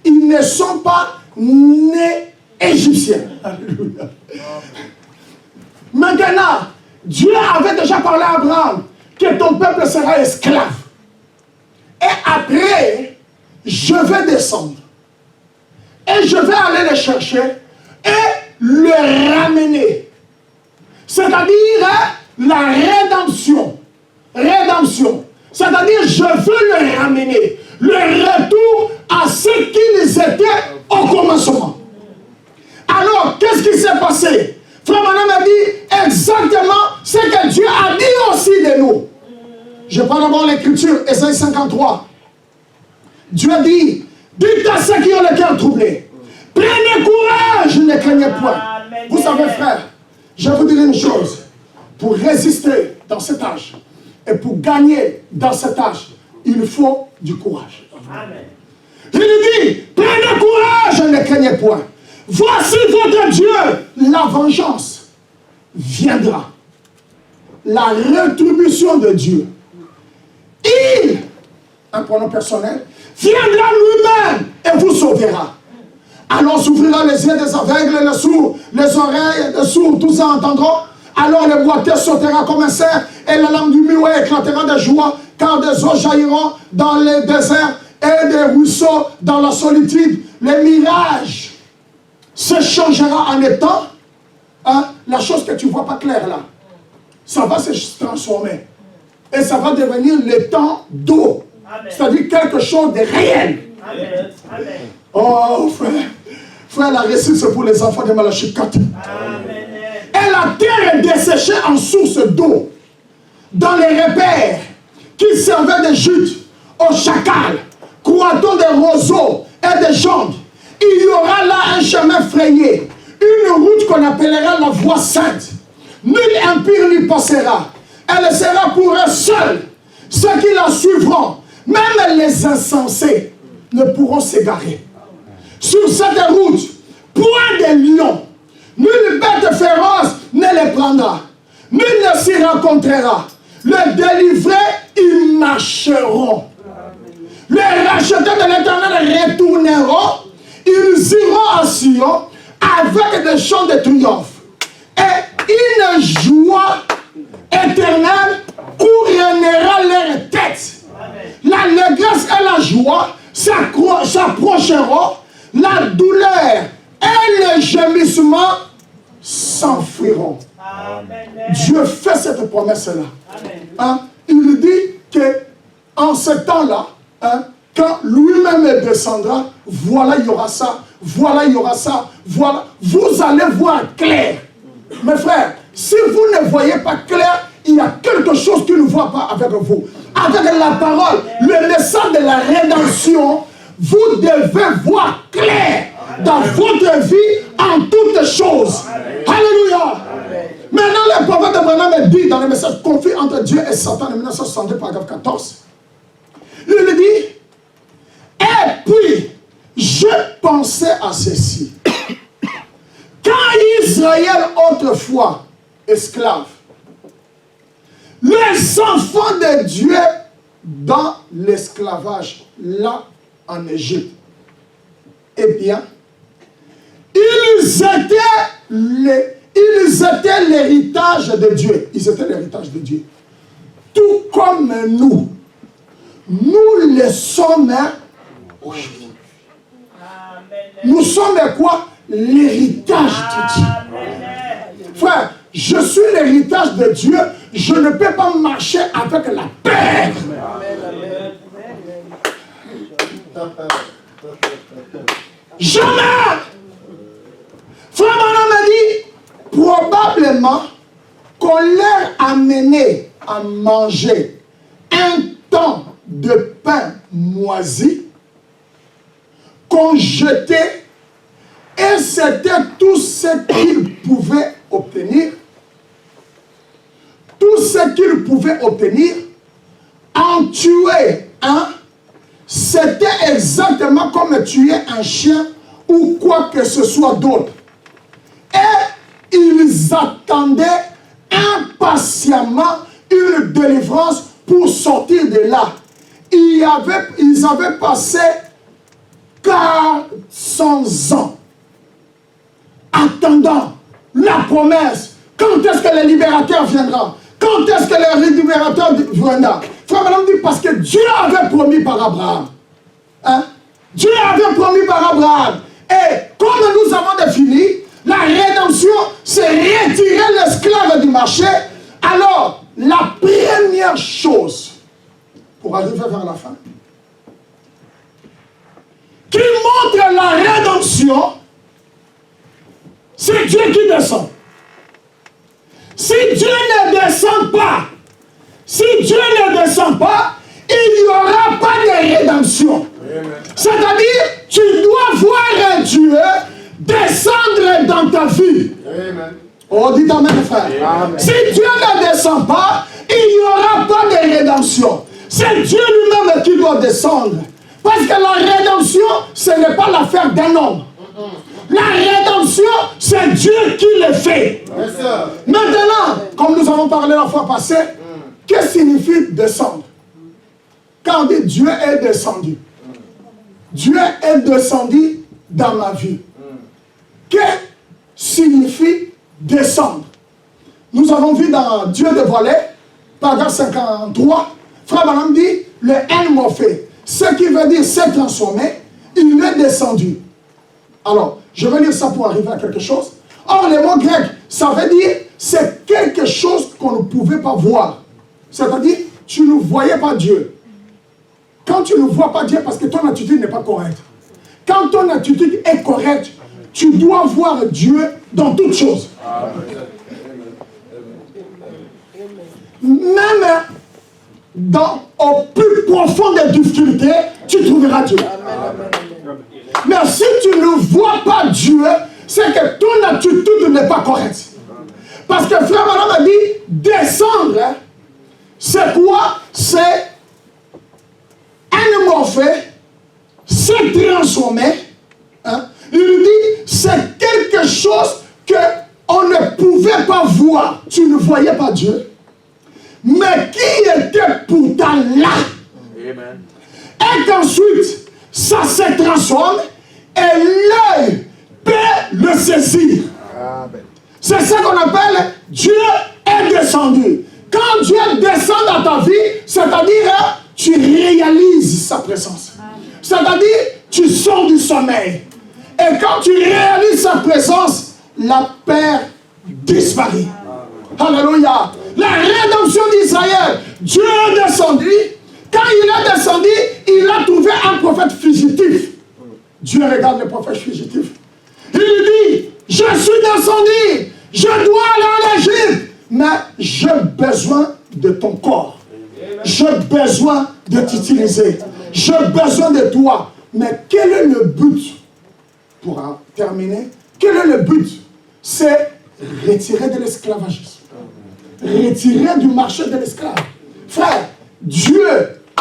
Ils ne sont pas nés égyptiens. Alléluia. Maintenant, Dieu avait déjà parlé à Abraham que ton peuple sera esclave. Et après, je vais descendre. Et je vais aller les chercher et le ramener. C'est-à-dire la rédemption. Rédemption. C'est-à-dire je veux le ramener. Le retour à ce qu'ils étaient au commencement. Alors, qu'est-ce qui s'est passé? Frère Branham a dit exactement ce que Dieu a dit aussi de nous. Je prends d'abord l'écriture, Ésaïe 53. Dieu dit, dites à ceux qui ont le cœur troublé, prenez courage, ne craignez point. Vous savez, frère, je vais vous dire une chose. Pour résister dans cet âge et pour gagner dans cet âge, il faut du courage. Amen. Il dit, prenez courage, ne craignez point. Voici votre Dieu, la vengeance viendra. La rétribution de Dieu. Il, un pronom personnel, viendra lui-même et vous sauvera. Alors s'ouvrira les yeux des aveugles, les sourds, les oreilles des sourds, tous ça entendront. Alors le boiteux sautera comme un cerf et la lame du muet éclatera de joie, car des eaux jailliront dans les déserts et des ruisseaux dans la solitude. Les mirages se changera en étant la chose que tu ne vois pas claire là. Ça va se transformer. Et ça va devenir le temps d'eau. C'est-à-dire quelque chose de réel. Amen. Amen. Oh frère. Frère, la récite c'est pour les enfants de Malachie 4. Amen. Et la terre est desséchée en source d'eau. Dans les repères qui servaient de jute aux chacals, croîtons des roseaux et des joncs. Il y aura là un chemin frayé, une route qu'on appellera la voie sainte. Nul impur n'y passera. Elle sera pour eux seuls. Ceux qui la suivront, même les insensés, ne pourront s'égarer. Sur cette route, point de lion, nulle bête féroce ne les prendra. Nul ne s'y rencontrera. Le délivrés, ils marcheront. Les rachetés de l'Éternel retourneront. Ils iront à Sion avec des chants de triomphe. Et une joie éternelle couronnera leur tête. L'allégresse et la joie s'approcheront. La douleur et le gémissement s'enfuiront. Dieu fait cette promesse-là. Il dit que en ce temps-là, quand lui-même descendra, voilà, il y aura ça, voilà, il y aura ça, voilà. Vous allez voir clair. Mes frères, si vous ne voyez pas clair, il y a quelque chose qui ne voit pas avec vous. Avec la parole, le message de la rédemption, vous devez voir clair dans votre vie en toutes choses. Alléluia. Maintenant, le prophète Abraham dit dans le message conflit entre Dieu et Satan en 1962, paragraphe 14. Il dit, et puis, je pensais à ceci. Quand Israël, autrefois esclave, les enfants de Dieu dans l'esclavage, là, en Égypte, eh bien, ils étaient l'héritage de Dieu. Ils étaient l'héritage de Dieu. Tout comme nous. Nous le sommes aujourd'hui. Nous sommes quoi? L'héritage de Dieu. Frère, je suis l'héritage de Dieu. Je ne peux pas marcher avec la peur. Jamais. Frère Branham a dit, probablement qu'on leur a amené à manger un temps de pain moisi qu'on jetait et c'était tout ce qu'ils pouvaient obtenir. Tout ce qu'ils pouvaient obtenir en tuer un, c'était exactement comme tuer un chien ou quoi que ce soit d'autre. Et ils attendaient impatiemment une délivrance pour sortir de là, ils avaient passé 400 ans attendant la promesse. Quand est-ce que le libérateur viendra? Quand est-ce que le libérateur viendra? Frère, madame dit parce que Dieu avait promis par Abraham. Hein? Dieu avait promis par Abraham. Et comme nous avons défini, la rédemption, c'est retirer l'esclave du marché. Alors, la première chose, pour arriver vers la fin, qui montre la rédemption, c'est Dieu qui descend. Si Dieu ne descend pas, il n'y aura pas de rédemption. C'est-à-dire, tu dois voir un Dieu descendre dans ta vie. Amen. Oh, dites amen, frère. Amen. Si Dieu ne descend pas, il n'y aura pas de rédemption. C'est Dieu lui-même qui doit descendre. Parce que la rédemption, ce n'est pas l'affaire d'un homme. La rédemption, c'est Dieu qui le fait. Yes, sir. Maintenant, comme nous avons parlé la fois passée, que signifie descendre? Quand on dit Dieu est descendu, Dieu est descendu dans ma vie. Que signifie descendre? Nous avons vu dans Dieu dévoilé, paragraphe 53, Frère Branham dit le Enmorphé, ce qui veut dire s'est transformé, il est descendu. Alors, je vais lire ça pour arriver à quelque chose. Or, le mot grec, ça veut dire c'est quelque chose qu'on ne pouvait pas voir. C'est-à-dire, tu ne voyais pas Dieu. Quand tu ne vois pas Dieu, parce que ton attitude n'est pas correcte. Quand ton attitude est correcte, tu dois voir Dieu dans toutes choses. Même au plus profond des difficultés, tu trouveras Dieu. Mais si tu ne vois pas Dieu, c'est que ton attitude n'est pas correcte. Parce que Frère Branham a dit, descendre, c'est quoi? C'est Enmorphé, c'est transformé. Hein? Il dit, c'est quelque chose qu'on ne pouvait pas voir. Tu ne voyais pas Dieu. Mais qui était pourtant là? Amen. Et qu'ensuite, ça se transforme et l'œil peut le saisir. C'est ça qu'on appelle Dieu est descendu. Quand Dieu descend dans ta vie, c'est-à-dire tu réalises sa présence. C'est-à-dire tu sors du sommeil. Et quand tu réalises sa présence, la paix disparaît. Alléluia. La rédemption d'Israël, Dieu est descendu. Quand il est descendu, il a trouvé un prophète fugitif. Dieu regarde le prophète fugitif. Il lui dit, je suis descendu, je dois aller en Égypte, mais j'ai besoin de ton corps. J'ai besoin de t'utiliser. J'ai besoin de toi. Mais quel est le but? Pour terminer, quel est le but? C'est retirer de l'esclavagisme. Retirer du marché de l'esclave. Frère, Dieu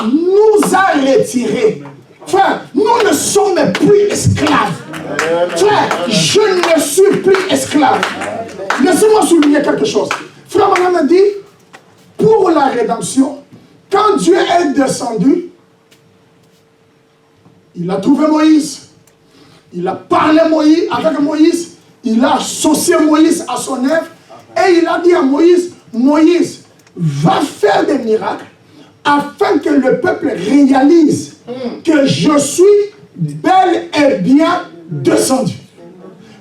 nous a retirés. Frère, nous ne sommes plus esclaves. Frère, je ne suis plus esclave. Laissez-moi souligner quelque chose. Frère Branham a dit, pour la rédemption, quand Dieu est descendu, il a trouvé Moïse. Il a parlé avec Moïse. Il a associé Moïse à son œuvre. Et il a dit à Moïse, Moïse, va faire des miracles afin que le peuple réalise que je suis bel et bien descendu.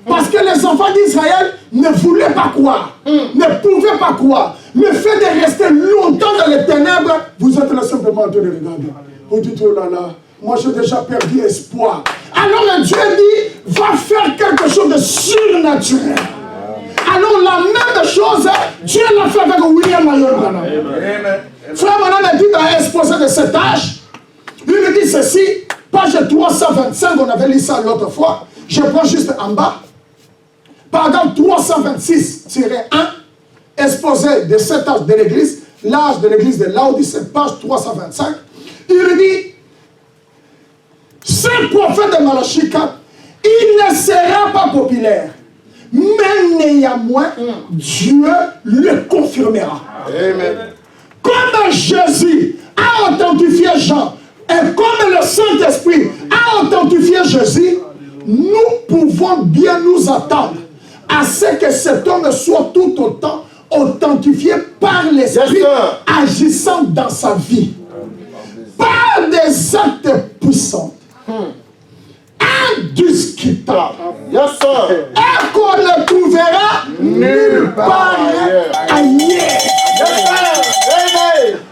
Parce que les enfants d'Israël ne voulaient pas croire, ne pouvaient pas croire. Le fait de rester longtemps dans les ténèbres, vous êtes là simplement en train de regarder. Vous dites, oh là là, moi j'ai déjà perdu espoir. Alors Dieu dit, va faire quelque chose de surnaturel. Alors la même chose, Dieu l'a fait avec William Marion Branham. Frère Branham a dit dans l'exposé de cet âge, il me dit ceci, page 325, on avait lu ça l'autre fois, je prends juste en bas, paragraphe 326-1, exposé de cet âge de l'église, l'âge de l'église de Laodicée, page 325, il dit, ce prophète de Malachi 4, il ne sera pas populaire. Mais néanmoins, Dieu le confirmera. Amen. Comme que Jésus a authentifié Jean, et comme le Saint-Esprit a authentifié Jésus, nous pouvons bien nous attendre à ce que cet homme soit tout autant authentifié par l'Esprit agissant dans sa vie. Par des actes puissants, indiscutables, et qu'on ne trouvera nulle part ailleurs.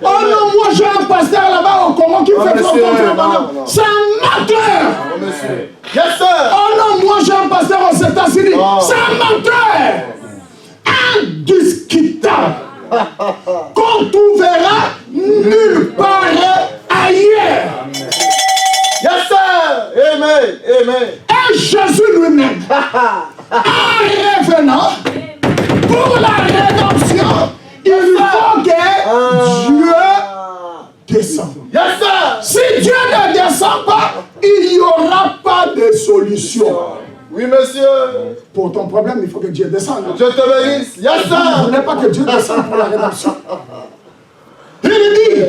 Oh non, moi j'ai un pasteur là-bas au Congo qui fait fondre. C'est un menteur. Oh non, moi j'ai un pasteur aux États-Unis. C'est un menteur. Indiscutable. Qu'on trouvera nulle part ailleurs. Yes, sir. Amen. Amen. Et Jésus lui-même, en revenant pour la rédemption, il faut que Dieu descende. Yes, sir. Si Dieu ne descend pas, il n'y aura pas de solution. Oui, monsieur. Pour ton problème, il faut que Dieu descende. Dieu te bénisse. Yes, Vous ne sir. voulez pas que Dieu descende pour la rédemption. Il dit,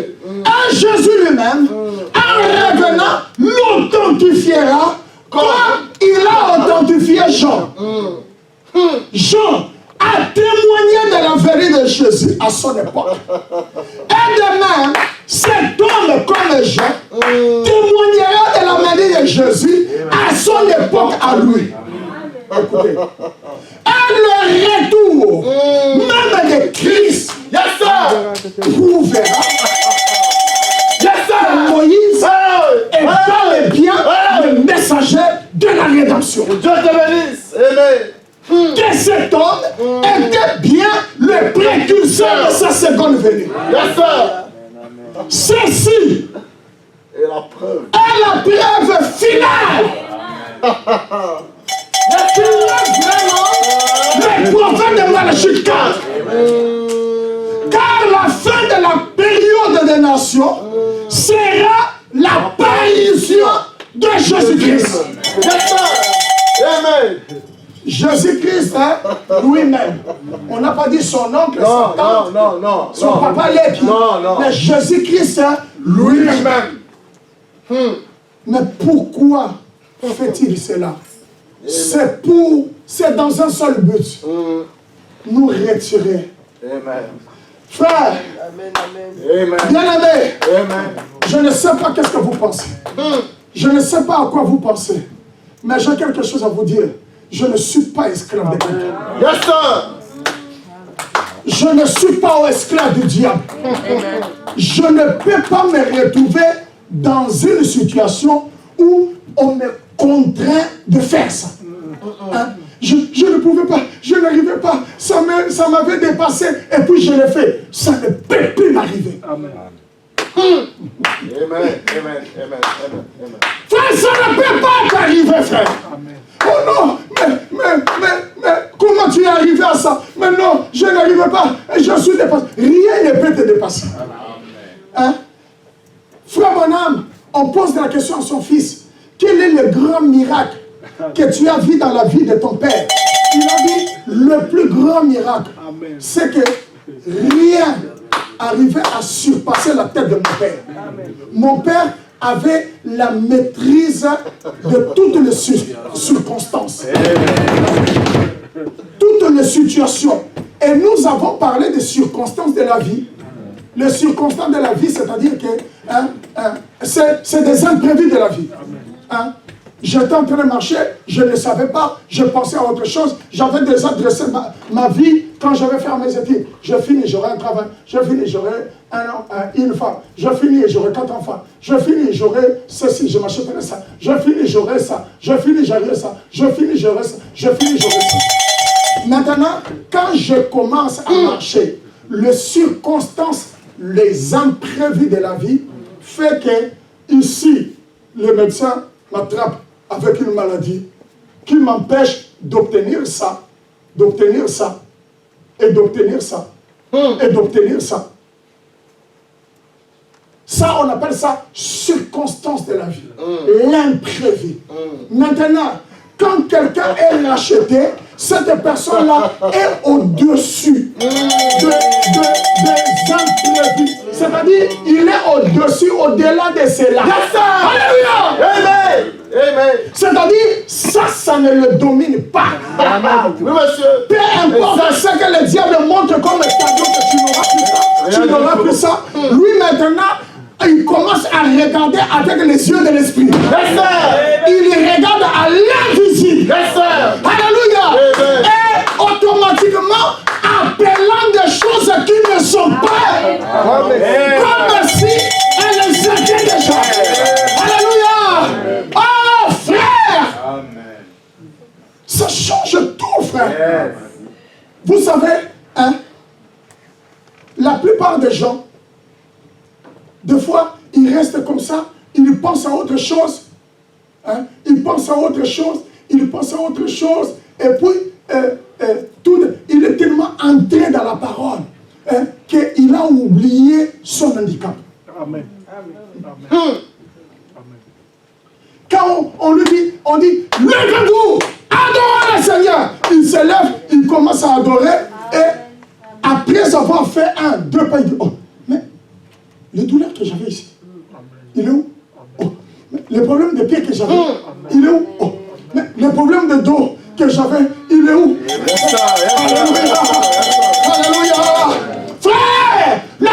à Jésus lui-même, en revenant, l'authentifiera comme il a authentifié Jean. Jean a témoigné de la vérité de Jésus à son époque. Et de même, cet homme comme Jean témoignera de la vérité de Jésus à son époque à lui. Écoutez. Et le retour même de Christ prouvera que Moïse est bel et bien le messager de la rédemption. Dieu te bénisse. Amen. Que cet homme était bien le précurseur de sa seconde venue. Yes, sir. Ceci Et la preuve. est la preuve finale. Il est vraiment le prophète de Malachie 4. Car la fin de la période des nations sera l'apparition de Jésus-Christ. Yes, sir. Amen. Jésus-Christ, hein, lui-même. On n'a pas dit son oncle, sa tante, non. son papa Lévi. Non. Mais Jésus-Christ, hein, lui-même. Mais pourquoi fait-il cela? C'est dans un seul but. Nous retirer. Amen. Frère, Amen. bien-aimé, Amen. je ne sais pas qu'est-ce que vous pensez. Je ne sais pas à quoi vous pensez. Mais j'ai quelque chose à vous dire. Je ne suis pas esclave de quelqu'un. Yes, sir. Je ne suis pas esclave du diable. Je ne peux pas me retrouver dans une situation où on me contraint de faire ça. Hein? Je ne pouvais pas, je n'arrivais pas. Ça m'avait dépassé et puis je l'ai fait. Ça ne peut plus m'arriver. Amen. Amen. Frère, ça ne peut pas t'arriver, frère. Oh non, mais comment tu es arrivé à ça? Mais non, je n'arrivais pas. Et je suis dépassé. Rien ne peut te dépasser. Hein? Frère Branham, on pose la question à son fils. Quel est le grand miracle que tu as vu dans la vie de ton père? Il a dit, le plus grand miracle, c'est que rien arrivait à surpasser la tête de mon père. Mon père avait la maîtrise de toutes les circonstances, toutes les situations. Et nous avons parlé des circonstances de la vie. Les circonstances de la vie, c'est-à-dire que c'est des imprévus de la vie. Hein? J'étais en train de marcher, je ne savais pas, je pensais à autre chose. J'avais déjà dressé ma vie quand je vais faire mes études. Je finis, j'aurai un travail. Je finis, j'aurai une femme. Je finis, j'aurai 4 enfants. Je finis, j'aurai ceci, je m'achèterai ça. Je finis, j'aurai ça. Je finis, j'aurai ça. Je finis, j'aurai ça. Je finis, j'aurai ça. Maintenant, quand je commence à marcher, les circonstances, les imprévus de la vie, fait que ici, le médecin m'attrape avec une maladie qui m'empêche d'obtenir ça, d'obtenir ça, et d'obtenir ça, et d'obtenir ça. Ça, on appelle ça circonstance de la vie, l'imprévu. Maintenant, quand quelqu'un est racheté, cette personne-là est au-dessus des imprévus. C'est-à-dire, il est au-dessus, au-delà de cela. Yes, sir. Alléluia. Amen. Amen. C'est-à-dire, ça ne le domine pas. Oui, monsieur. Peu importe ce que le diable montre comme cadeau que tu n'auras plus ça. Tu n'auras plus ça. Lui maintenant, il commence à regarder avec les yeux de l'esprit. Yes, sir. Il regarde à l'invisible. Yes, sir. Alléluia. Amen. Et automatiquement, appelant des choses qui ne sont pas comme si elles étaient déjà. Alléluia. Oh frère. Amen. Ça change tout, frère. Yes. Vous savez, hein, la plupart des gens, des fois, ils restent comme ça, ils pensent à autre chose. Hein, ils pensent à autre chose, ils pensent à autre chose. Et puis, il est tellement entré dans la parole hein, qu'il a oublié son handicap. Amen. Amen. Quand on lui dit, on dit, lève-vous, adorez le Seigneur. Il se lève, il commence à adorer. Et après avoir fait 1, 2 pas, il dit, oh, mais le douleur que j'avais ici, il est où? Oh, mais le problème de pied que j'avais, il est où? Oh, mais le problème de dos que j'avais, il est où? Yes, sir. Alléluia! Alléluia! Frère, la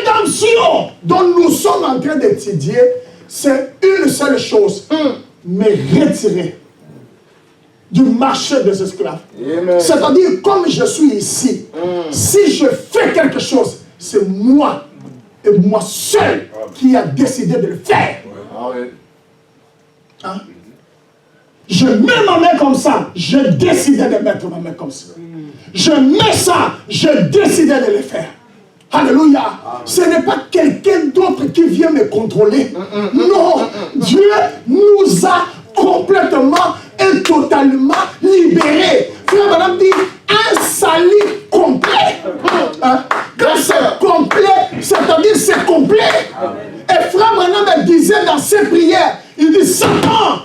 rédemption dont nous sommes en train d'étudier, c'est une seule chose, me retirer du marché des esclaves. Amen. C'est-à-dire, comme je suis ici, si je fais quelque chose, c'est moi et moi seul qui a décidé de le faire. Ah oui. Hein? Je mets ma main comme ça, j'ai décidé de mettre ma main comme ça. Je mets ça, j'ai décidé de le faire. Alléluia. Ce n'est pas quelqu'un d'autre qui vient me contrôler. Non, Dieu nous a complètement et totalement libérés. Frère Madame dit, un salut complet. Hein? Quand c'est complet, c'est-à-dire c'est complet. Et Frère Madame disait dans ses prières, il dit, Satan,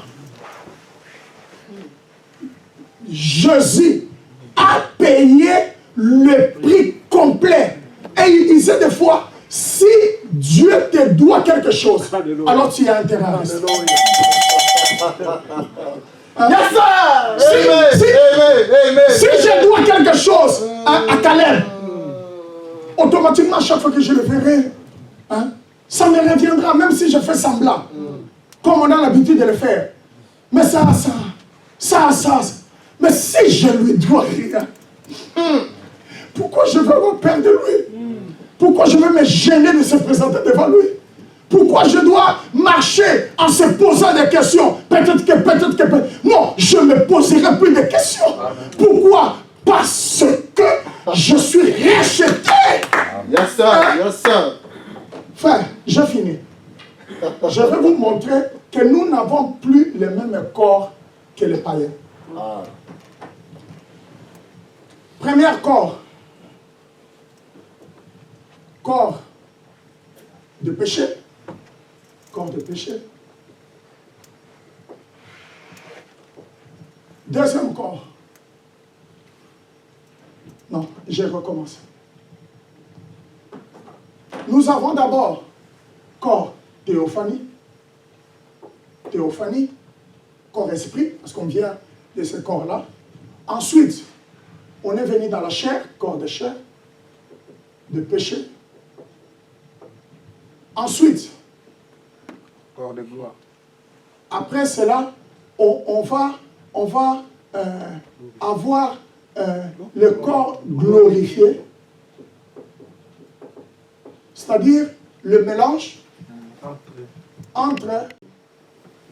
Jésus a payé le prix complet. Et il disait des fois, si Dieu te doit quelque chose, alors tu as intérêt à rester. Yes, sir. Si Amen. je dois quelque chose à Caleb, automatiquement, chaque fois que je le verrai, hein, ça me reviendra, même si je fais semblant, comme on a l'habitude de le faire. Mais ça. Mais si je lui dois rien, pourquoi je veux avoir peur de lui? Pourquoi je veux me gêner de se présenter devant lui? Pourquoi je dois marcher en se posant des questions? Peut-être que... Non, je ne me poserai plus de questions. Pourquoi? Parce que je suis racheté. Yes, sir. Yes, sir. Frère, j'ai fini. Je vais vous montrer que nous n'avons plus le même corps que les païens. Ah. Premier corps. Corps de péché. Corps de péché. Deuxième corps. Non, je recommence. Nous avons d'abord corps théophanie. Théophanie, corps esprit, parce qu'on vient de ce corps-là. Ensuite, on est venu dans la chair, corps de chair, de péché. Ensuite, Corps de gloire. après cela, on va avoir le corps glorifié, c'est-à-dire le mélange entre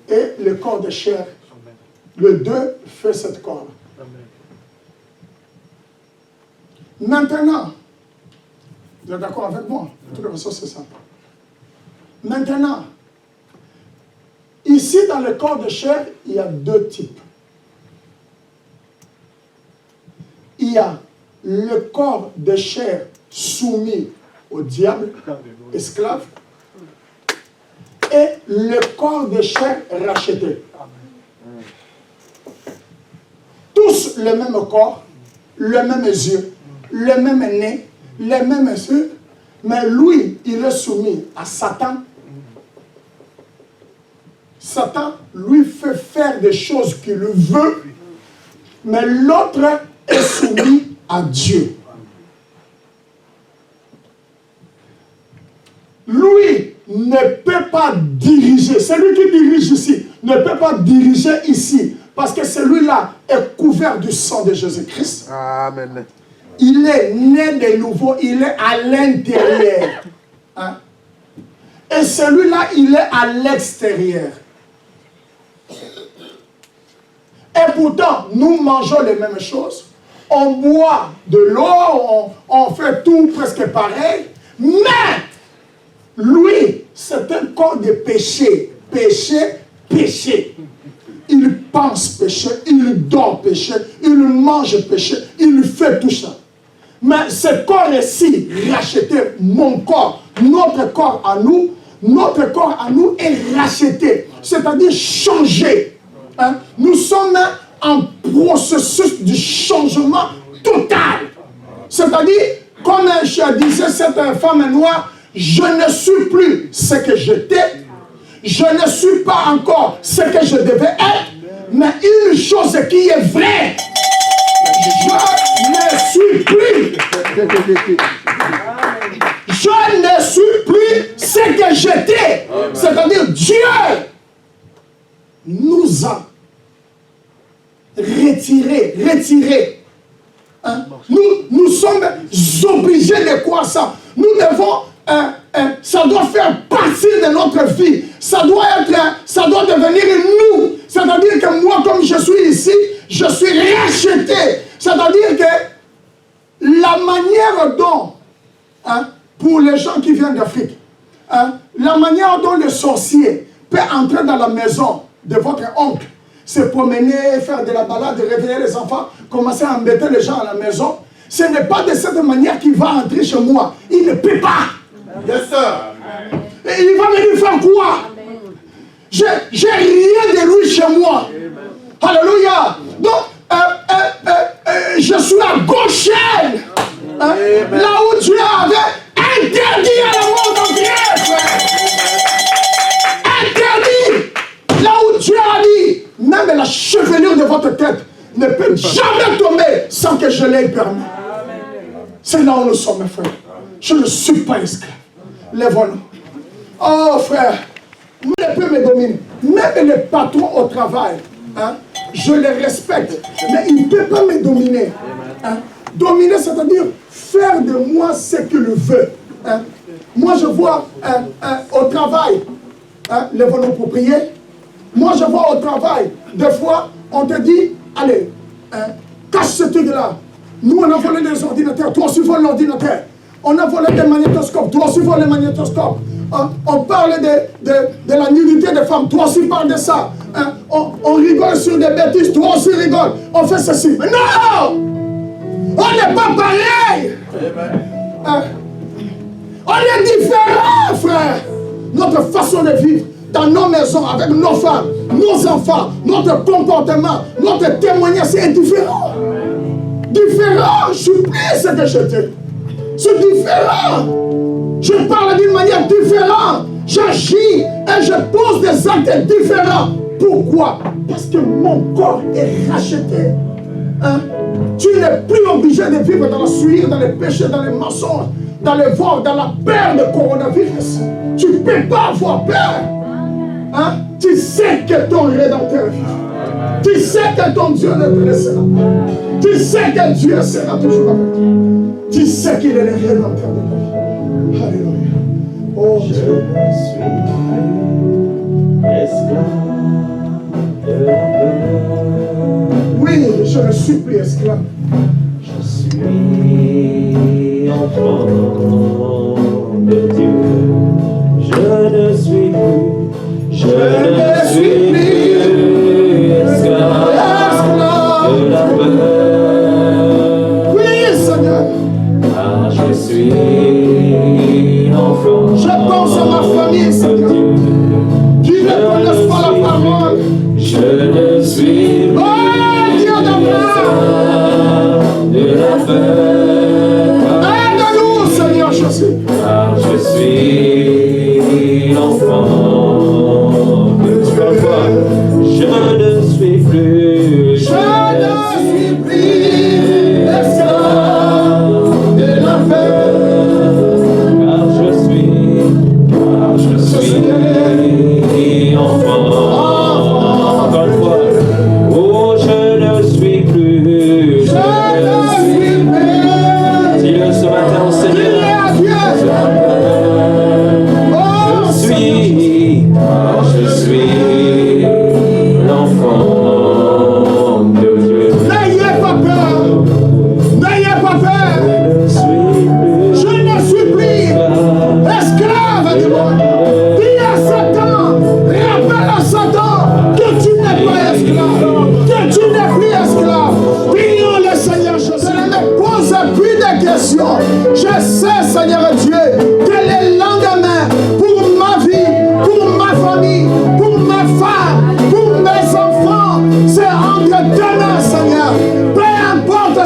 et le corps de chair. Amen. Le deux fait cette corps-là. Amen. Maintenant, vous êtes d'accord avec moi? De toute façon, c'est ça. Maintenant, ici dans le corps de chair, il y a deux types. Il y a le corps de chair soumis au diable, esclave, et le corps de chair racheté. Tous le même corps, le même yeux, le même nez, les mêmes yeux, mais lui, il est soumis à Satan. Satan lui fait faire des choses qu'il veut, mais l'autre est soumis à Dieu. Lui ne peut pas diriger, celui qui dirige ici, ne peut pas diriger ici, parce que celui-là est couvert du sang de Jésus-Christ. Amen. Il est né de nouveau, il est à l'intérieur. Hein? Et celui-là, il est à l'extérieur. Et pourtant, nous mangeons les mêmes choses. On boit de l'eau, on fait tout presque pareil. Mais, lui, c'est un corps de péché. Péché, péché. Il pense péché, il dort péché, il mange péché, il fait tout ça. Mais ce corps-ci, racheté, mon corps, notre corps à nous est racheté. C'est-à-dire changé. Hein? Nous sommes en processus de changement total. C'est-à-dire, comme je disais cette femme noire, je ne suis plus ce que j'étais, je ne suis pas encore ce que je devais être, mais une chose qui est vraie, je ne suis plus. Je ne suis plus ce que j'étais. C'est-à-dire, Dieu nous a retirés. Hein? Nous sommes obligés de croire ça. Nous devons, ça doit faire partie de notre vie. Ça doit devenir nous. C'est-à-dire que moi, comme je suis ici, je suis racheté. C'est-à-dire que la manière dont, hein, pour les gens qui viennent d'Afrique, hein, la manière dont le sorcier peut entrer dans la maison de votre oncle, se promener, faire de la balade, réveiller les enfants, commencer à embêter les gens à la maison, ce n'est pas de cette manière qu'il va entrer chez moi. Il ne peut pas. Yes, sir. Et il va venir faire quoi? J'ai rien de lui chez moi. Alléluia. Donc, je suis à gauche. Hein, là où Dieu avait interdit à la mort entière, frère. Interdit. Là où Dieu a dit, même la chevelure de votre tête ne peut jamais tomber sans que je l'ai permis. C'est là où nous sommes, mes frères. Je ne suis pas esclave. Lèvons-nous. Oh, frère, vous ne pouvez me dominer. Même les patrons au travail, hein, je les respecte, mais ils ne peuvent pas me dominer. Hein. Dominer, c'est-à-dire faire de moi ce qu'il veut. Hein. Moi, je vois au travail, hein, lèvons-nous pour prier. Moi, je vois au travail, des fois, on te dit, allez, hein, cache ce truc-là. Nous, on a volé des ordinateurs, toi aussi vole l'ordinateur. On a volé des magnétoscopes, toi aussi vole les magnétoscopes. On parle de la nudité des femmes, toi aussi parle de ça. Hein, on rigole sur des bêtises, toi aussi rigole. On fait ceci. Mais non! On n'est pas pareil! Hein, on est différents, frère! Notre façon de vivre, dans nos maisons, avec nos femmes, nos enfants, notre comportement, notre témoignage, c'est différent. Différent, je suis plus ce que j'étais. C'est différent. Je parle d'une manière différente. J'agis et je pose des actes différents. Pourquoi? Parce que mon corps est racheté. Hein? Tu n'es plus obligé de vivre dans la sueur, dans les péchés, dans les mensonges, dans les vols, dans la peur de coronavirus. Tu ne peux pas avoir peur. Hein? Tu sais que ton Rédempteur vit. Tu sais que ton Dieu ne te laissera. Tu sais que Dieu sera toujours avec toi. Tu sais qu'il est le Rédempteur de ta vie. Alléluia. Oh Je Dieu. ne suis plus esclave de la peur. Oui, je ne suis plus esclave. Je suis enfant de Dieu. Je ne suis plus esclave de la peur. Oui, Seigneur. Ah, je suis enfant. Je pense à ma famille, Seigneur, qui ne connaissent pas la parole. Je ne suis Oh, Dieu d'Abraham.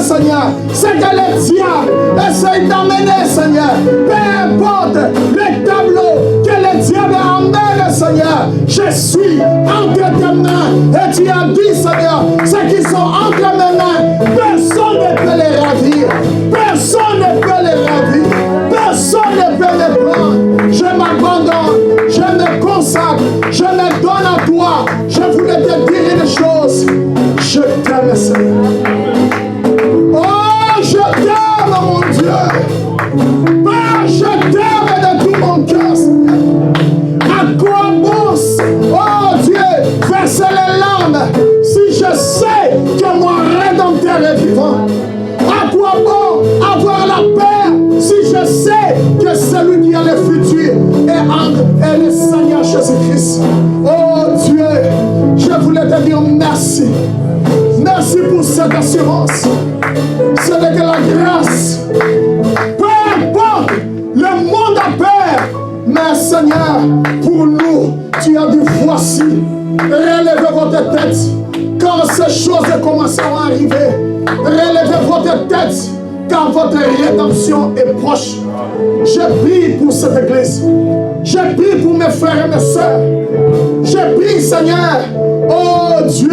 Seigneur, c'est que les diables essayent d'amener, Seigneur. Peu importe les tableaux que les diables amènent, Seigneur, je suis entre tes mains. Et tu as dit, Seigneur, ceux qui sont entre mes mains, personne ne peut les ravir. Personne ne peut les ravir. Personne ne peut les prendre. Je m'abandonne, je me consacre, je me donne à toi. Je voulais te dire une chose. Je t'aime, Seigneur. Oh, je t'aime, mon Dieu. Père, je t'aime de tout mon cœur, Seigneur. À quoi bon, oh Dieu, verser les larmes si je sais que mon Rédempteur est vivant? À quoi bon avoir la paix si je sais que celui qui a le futur est le Seigneur Jésus-Christ? Oh Dieu, je voulais te dire merci. Merci pour cette assurance. Ce n'est que la grâce. Peu importe, le monde a peur. Mais Seigneur, pour nous, tu as dit voici, relevez votre tête. Quand ces choses commenceront à arriver, relevez votre tête, car votre rédemption est proche. Je prie pour cette église. Je prie pour mes frères et mes sœurs. Je prie, Seigneur, oh Dieu,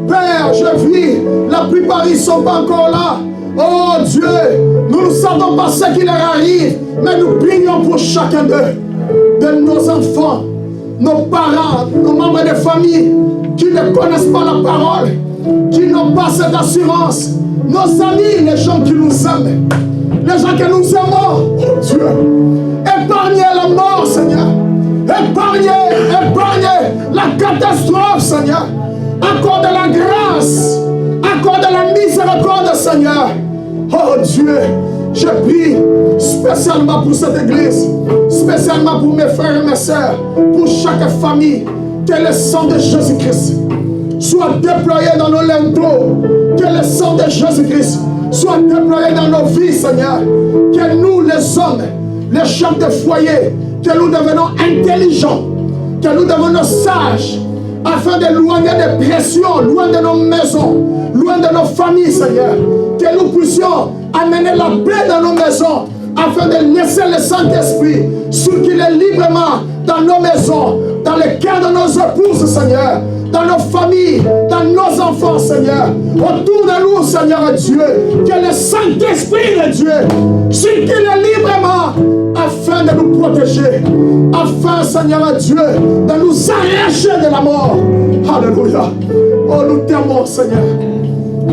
Père, je vis, la plupart ils ne sont pas encore là. Oh Dieu, nous ne savons pas ce qui leur arrive, mais nous prions pour chacun d'eux, de nos enfants, nos parents, nos membres de famille qui ne connaissent pas la parole, qui n'ont pas cette assurance, nos amis, les gens qui nous aiment, les gens que nous aimons. Oh Dieu, épargnez la mort, Seigneur, épargnez la catastrophe, Seigneur. Accorde la grâce, accorde la miséricorde, Seigneur. Oh Dieu, je prie spécialement pour cette église, spécialement pour mes frères et mes sœurs, pour chaque famille, que le sang de Jésus-Christ soit déployé dans nos linteaux, que le sang de Jésus-Christ soit déployé dans nos vies, Seigneur. Que nous, les hommes, les chefs de foyer, que nous devenons intelligents, que nous devenons sages, afin d'éloigner des pressions, loin de nos maisons, loin de nos familles, Seigneur. Que nous puissions amener la paix dans nos maisons, afin de laisser le Saint-Esprit circuler librement dans nos maisons, dans les cœurs de nos épouses, Seigneur, dans nos familles, dans nos enfants, Seigneur. Autour de nous, Seigneur Dieu, que le Saint-Esprit de Dieu circule librement, afin de nous protéger, afin, Seigneur Dieu, de nous arracher de la mort. Alléluia. Oh, nous t'aimons, Seigneur.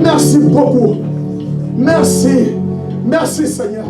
Merci beaucoup. Merci. Merci, Seigneur.